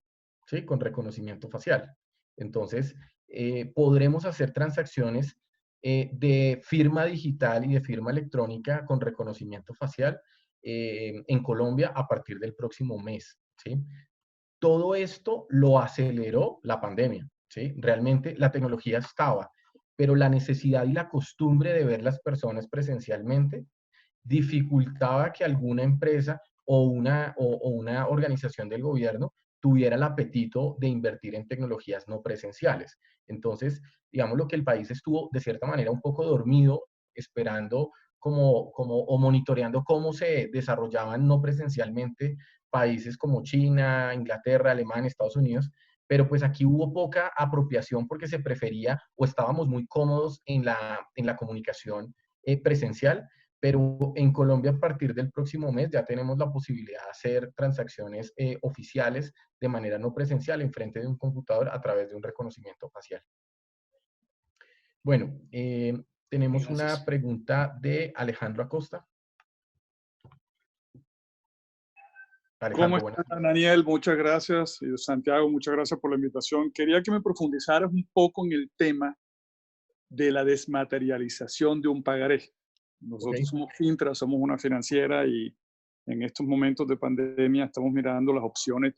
S2: ¿sí? Con reconocimiento facial. Entonces, podremos hacer transacciones de firma digital y de firma electrónica con reconocimiento facial en Colombia a partir del próximo mes, ¿sí? Todo esto lo aceleró la pandemia, ¿sí? Realmente la tecnología estaba, pero la necesidad y la costumbre de ver las personas presencialmente dificultaba que alguna empresa o una organización del gobierno tuviera el apetito de invertir en tecnologías no presenciales. Entonces, digamos lo que el país estuvo de cierta manera un poco dormido, esperando o monitoreando cómo se desarrollaban no presencialmente países como China, Inglaterra, Alemania, Estados Unidos, pero pues aquí hubo poca apropiación porque se prefería o estábamos muy cómodos en la comunicación presencial, pero en Colombia a partir del próximo mes ya tenemos la posibilidad de hacer transacciones oficiales de manera no presencial en frente de un computador a través de un reconocimiento facial. Bueno, tenemos una pregunta de Alejandro Acosta.
S5: ¿Cómo
S2: Alejandro,
S5: estás, Daniel? Muchas gracias. Y Santiago, muchas gracias por la invitación. Quería que me profundizaras un poco en el tema de la desmaterialización de un pagaré. Nosotros somos Fintra, somos una financiera y en estos momentos de pandemia estamos mirando las opciones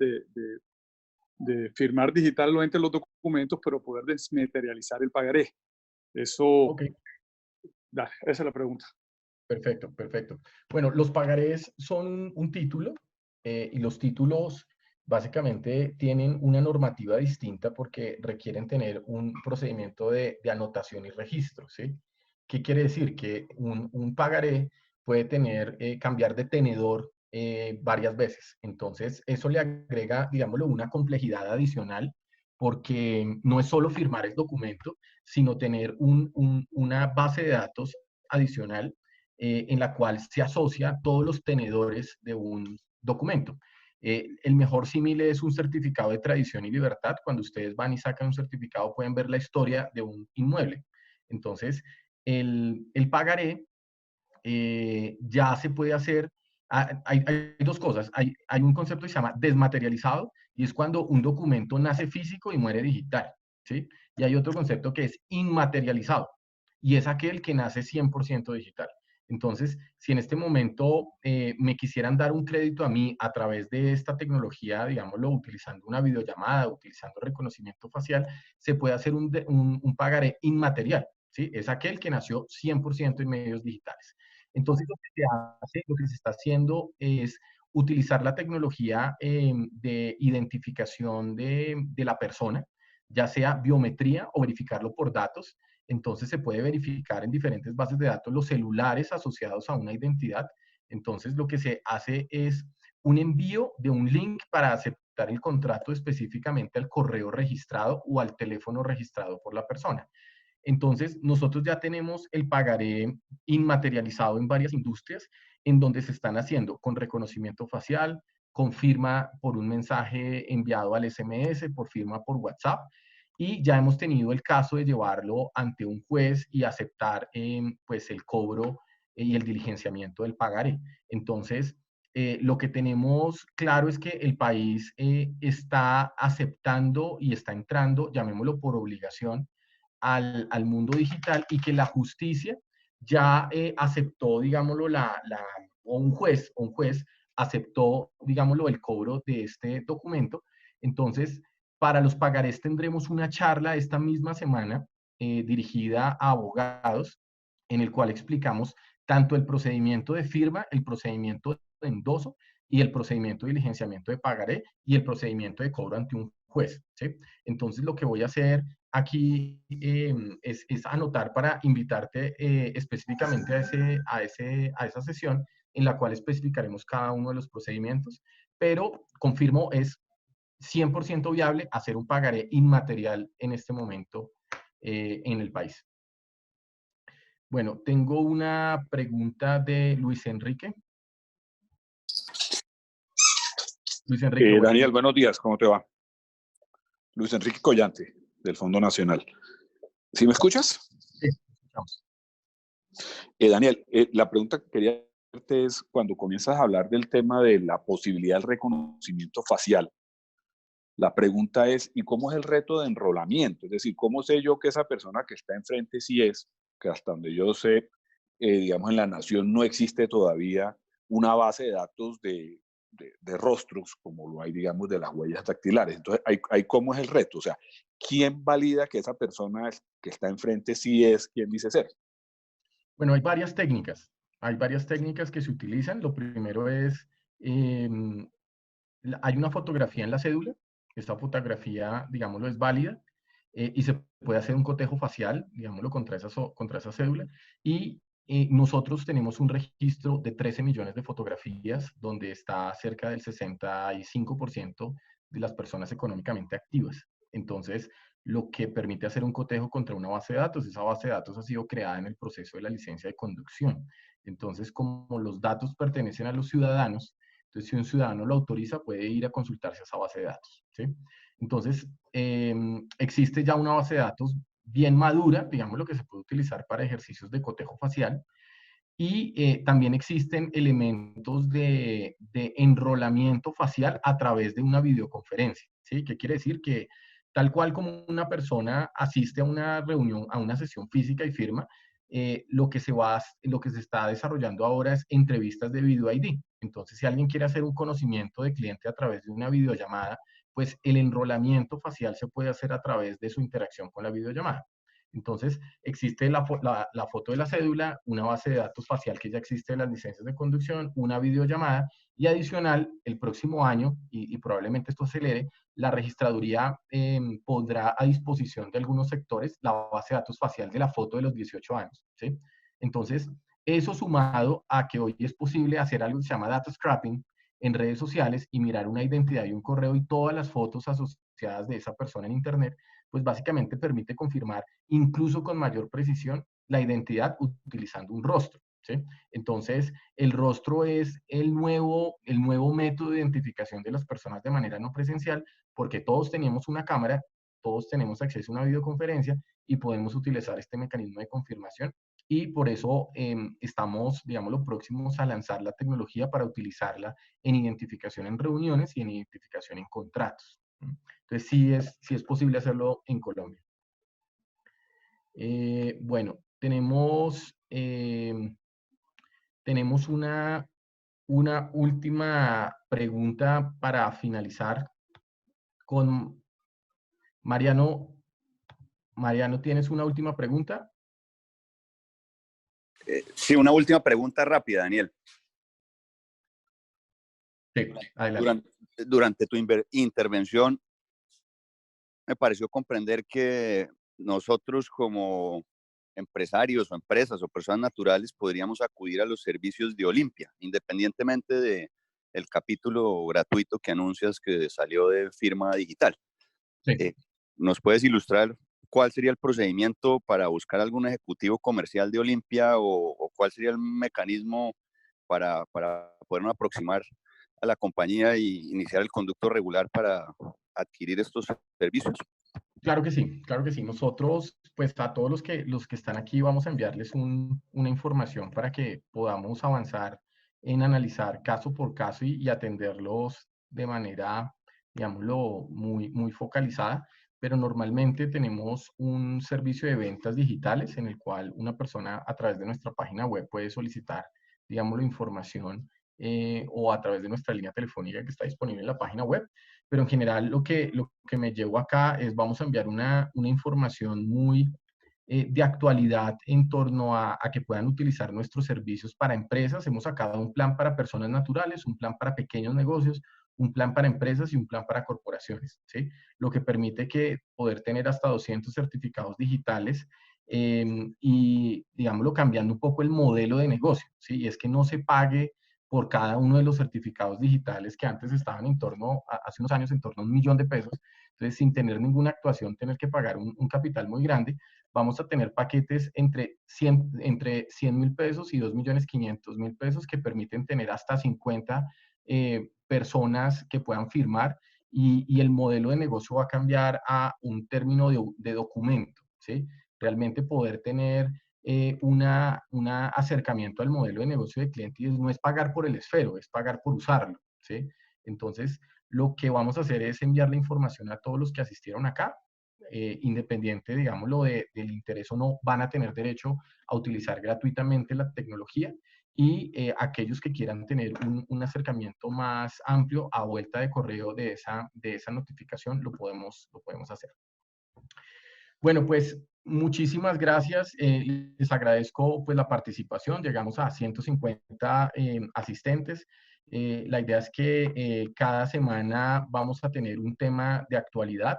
S5: de firmar digitalmente los documentos, pero poder desmaterializar el pagaré. Eso, dale, esa es la pregunta.
S2: Perfecto, perfecto. Bueno, los pagarés son un título y los títulos básicamente tienen una normativa distinta porque requieren tener un procedimiento de anotación y registro, ¿sí? ¿Qué quiere decir? Que un pagaré puede cambiar de tenedor varias veces. Entonces, eso le agrega, digámoslo, una complejidad adicional porque no es solo firmar el documento, sino tener una base de datos adicional en la cual se asocia todos los tenedores de un documento. El mejor símil es un certificado de tradición y libertad. Cuando ustedes van y sacan un certificado pueden ver la historia de un inmueble. Entonces, el pagaré ya se puede hacer. Hay dos cosas. Hay un concepto que se llama desmaterializado y es cuando un documento nace físico y muere digital, ¿sí? Y hay otro concepto que es inmaterializado y es aquel que nace 100% digital. Entonces, si en este momento me quisieran dar un crédito a mí a través de esta tecnología, digámoslo, utilizando una videollamada, utilizando reconocimiento facial, se puede hacer un pagaré inmaterial, ¿sí? Es aquel que nació 100% en medios digitales. Entonces, lo que se está haciendo es utilizar la tecnología de identificación de la persona, ya sea biometría o verificarlo por datos. Entonces se puede verificar en diferentes bases de datos los celulares asociados a una identidad. Entonces lo que se hace es un envío de un link para aceptar el contrato específicamente al correo registrado o al teléfono registrado por la persona. Entonces, nosotros ya tenemos el pagaré inmaterializado en varias industrias en donde se están haciendo con reconocimiento facial, con firma por un mensaje enviado al SMS, por firma por WhatsApp, y ya hemos tenido el caso de llevarlo ante un juez y aceptar pues el cobro y el diligenciamiento del pagaré. Entonces, lo que tenemos claro es que el país está aceptando y está entrando, llamémoslo por obligación, al mundo digital y que la justicia ya aceptó, digámoslo, o un juez aceptó, digámoslo, el cobro de este documento. Entonces, para los pagarés tendremos una charla esta misma semana dirigida a abogados en el cual explicamos tanto el procedimiento de firma, el procedimiento de endoso y el procedimiento de diligenciamiento de pagaré y el procedimiento de cobro ante un juez, ¿sí? Entonces, lo que voy a hacer aquí es anotar para invitarte específicamente a esa sesión en la cual especificaremos cada uno de los procedimientos, pero confirmo, es 100% viable hacer un pagaré inmaterial en este momento en el país. Bueno, tengo una pregunta de Luis Enrique. Luis Enrique.
S6: Daniel, buenos días, ¿cómo te va? Luis Enrique Collante, del Fondo Nacional. ¿Sí me escuchas?
S2: Sí, escuchamos.
S6: Daniel, la pregunta que quería hacerte es, cuando comienzas a hablar del tema de la posibilidad del reconocimiento facial, la pregunta es, ¿y cómo es el reto de enrolamiento? Es decir, ¿cómo sé yo que esa persona que está enfrente sí es? Que hasta donde yo sé, digamos, en la nación no existe todavía una base de datos de rostros, como lo hay, digamos, de las huellas dactilares. Entonces, hay ¿cómo es el reto? O sea, ¿quién valida que esa persona que está enfrente sí es quien dice ser?
S2: Bueno, hay varias técnicas. Hay varias técnicas que se utilizan. Lo primero es, hay una fotografía en la cédula. Esta fotografía, digámoslo, es válida y se puede hacer un cotejo facial, digámoslo, contra esa cédula. Y nosotros tenemos un registro de 13 millones de fotografías donde está cerca del 65% de las personas económicamente activas. Entonces, lo que permite hacer un cotejo contra una base de datos. Esa base de datos ha sido creada en el proceso de la licencia de conducción. Entonces, como los datos pertenecen a los ciudadanos, entonces si un ciudadano lo autoriza, puede ir a consultarse a esa base de datos, ¿sí? Entonces, existe ya una base de datos bien madura, digamos, lo que se puede utilizar para ejercicios de cotejo facial. Y también existen elementos de enrolamiento facial a través de una videoconferencia, ¿sí? ¿Qué quiere decir? Que tal cual como una persona asiste a una reunión, a una sesión física y firma, lo que se está desarrollando ahora es entrevistas de video ID. Entonces, si alguien quiere hacer un conocimiento de cliente a través de una videollamada, pues el enrolamiento facial se puede hacer a través de su interacción con la videollamada. Entonces, existe la foto de la cédula, una base de datos facial que ya existe en las licencias de conducción, una videollamada y adicional, el próximo año, y probablemente esto acelere, la registraduría pondrá a disposición de algunos sectores la base de datos facial de la foto de los 18 años, ¿sí? Entonces, eso sumado a que hoy es posible hacer algo que se llama data scrapping en redes sociales y mirar una identidad y un correo y todas las fotos asociadas de esa persona en Internet, pues básicamente permite confirmar incluso con mayor precisión la identidad utilizando un rostro, ¿sí? Entonces, el rostro es el nuevo método de identificación de las personas de manera no presencial, porque todos tenemos una cámara, todos tenemos acceso a una videoconferencia y podemos utilizar este mecanismo de confirmación. Y por eso estamos, digámoslo, próximos a lanzar la tecnología para utilizarla en identificación en reuniones y en identificación en contratos. Entonces, sí es posible hacerlo en Colombia. Bueno, tenemos una última pregunta para finalizar con Mariano. Mariano, ¿tienes una última pregunta?
S3: Sí, una última pregunta rápida, Daniel.
S2: Sí, adelante.
S3: Durante tu intervención, me pareció comprender que nosotros como empresarios o empresas o personas naturales podríamos acudir a los servicios de Olimpia, independientemente del capítulo gratuito que anuncias que salió de firma digital.
S2: Sí.
S3: ¿Nos puedes ilustrar cuál sería el procedimiento para buscar algún ejecutivo comercial de Olimpia o cuál sería el mecanismo para podernos aproximar a la compañía y iniciar el conducto regular para adquirir estos servicios?
S2: Claro que sí, claro que sí. Nosotros, pues a todos los que están aquí vamos a enviarles una información para que podamos avanzar en analizar caso por caso y atenderlos de manera, digámoslo, muy focalizada. Pero normalmente tenemos un servicio de ventas digitales en el cual una persona a través de nuestra página web puede solicitar, digámoslo, información o a través de nuestra línea telefónica que está disponible en la página web. Pero en general lo que me llevo acá es vamos a enviar una información muy de actualidad en torno a que puedan utilizar nuestros servicios para empresas. Hemos sacado un plan para personas naturales, un plan para pequeños negocios, un plan para empresas y un plan para corporaciones, ¿sí? Lo que permite que poder tener hasta 200 certificados digitales y, digámoslo, cambiando un poco el modelo de negocio, ¿sí? Y es que no se pague por cada uno de los certificados digitales que antes estaban hace unos años, en torno a 1 millón de pesos. Entonces, sin tener ninguna actuación, tener que pagar un capital muy grande, vamos a tener paquetes entre 100.000 pesos y 2.500.000 pesos que permiten tener hasta 50 personas que puedan firmar y el modelo de negocio va a cambiar a un término de documento, ¿sí? Realmente poder tener un acercamiento al modelo de negocio de clientes no es pagar por el esfero, es pagar por usarlo, ¿sí? Entonces, lo que vamos a hacer es enviar la información a todos los que asistieron acá, independiente, digámoslo, del interés o no, van a tener derecho a utilizar gratuitamente la tecnología y aquellos que quieran tener un acercamiento más amplio a vuelta de correo de esa notificación, lo podemos hacer. Bueno, pues muchísimas gracias. Les agradezco pues la participación. Llegamos a 150 asistentes. La idea es que cada semana vamos a tener un tema de actualidad.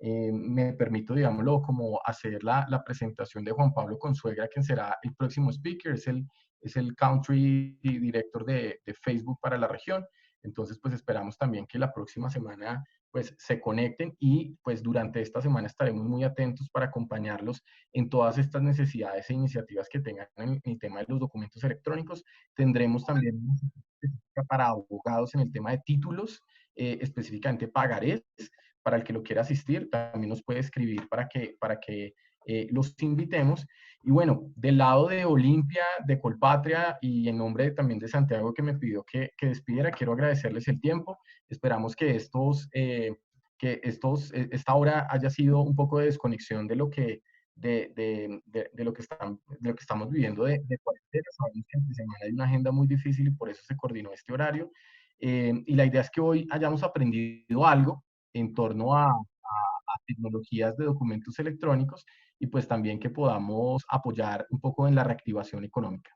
S2: Me permito, digámoslo, como hacer la presentación de Juan Pablo Consuegra, quien será el próximo speaker. Es el Country Director de Facebook para la región. Entonces, pues esperamos también que la próxima semana pues se conecten y pues durante esta semana estaremos muy atentos para acompañarlos en todas estas necesidades e iniciativas que tengan en el tema de los documentos electrónicos. Tendremos también una específica para abogados en el tema de títulos, específicamente pagarés. Para el que lo quiera asistir, también nos puede escribir para que los invitemos. Y bueno, del lado de Olimpia, de Colpatria y en nombre también de Santiago que me pidió que despidiera, quiero agradecerles el tiempo. Esperamos que esta hora haya sido un poco de desconexión de lo que, de lo que estamos viviendo de cuarentena. Sabemos que entre semana hay una agenda muy difícil y por eso se coordinó este horario. Y la idea es que hoy hayamos aprendido algo en torno a tecnologías de documentos electrónicos y pues también que podamos apoyar un poco en la reactivación económica.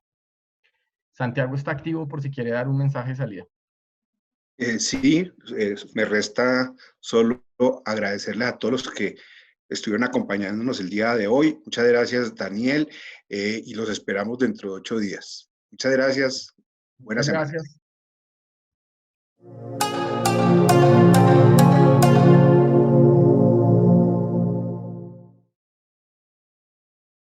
S2: Santiago está activo por si quiere dar un mensaje de salida.
S1: Sí, me resta solo agradecerle a todos los que estuvieron acompañándonos el día de hoy. Muchas gracias, Daniel, y los esperamos dentro de 8 días. Muchas gracias. Buenas
S2: Muchas gracias.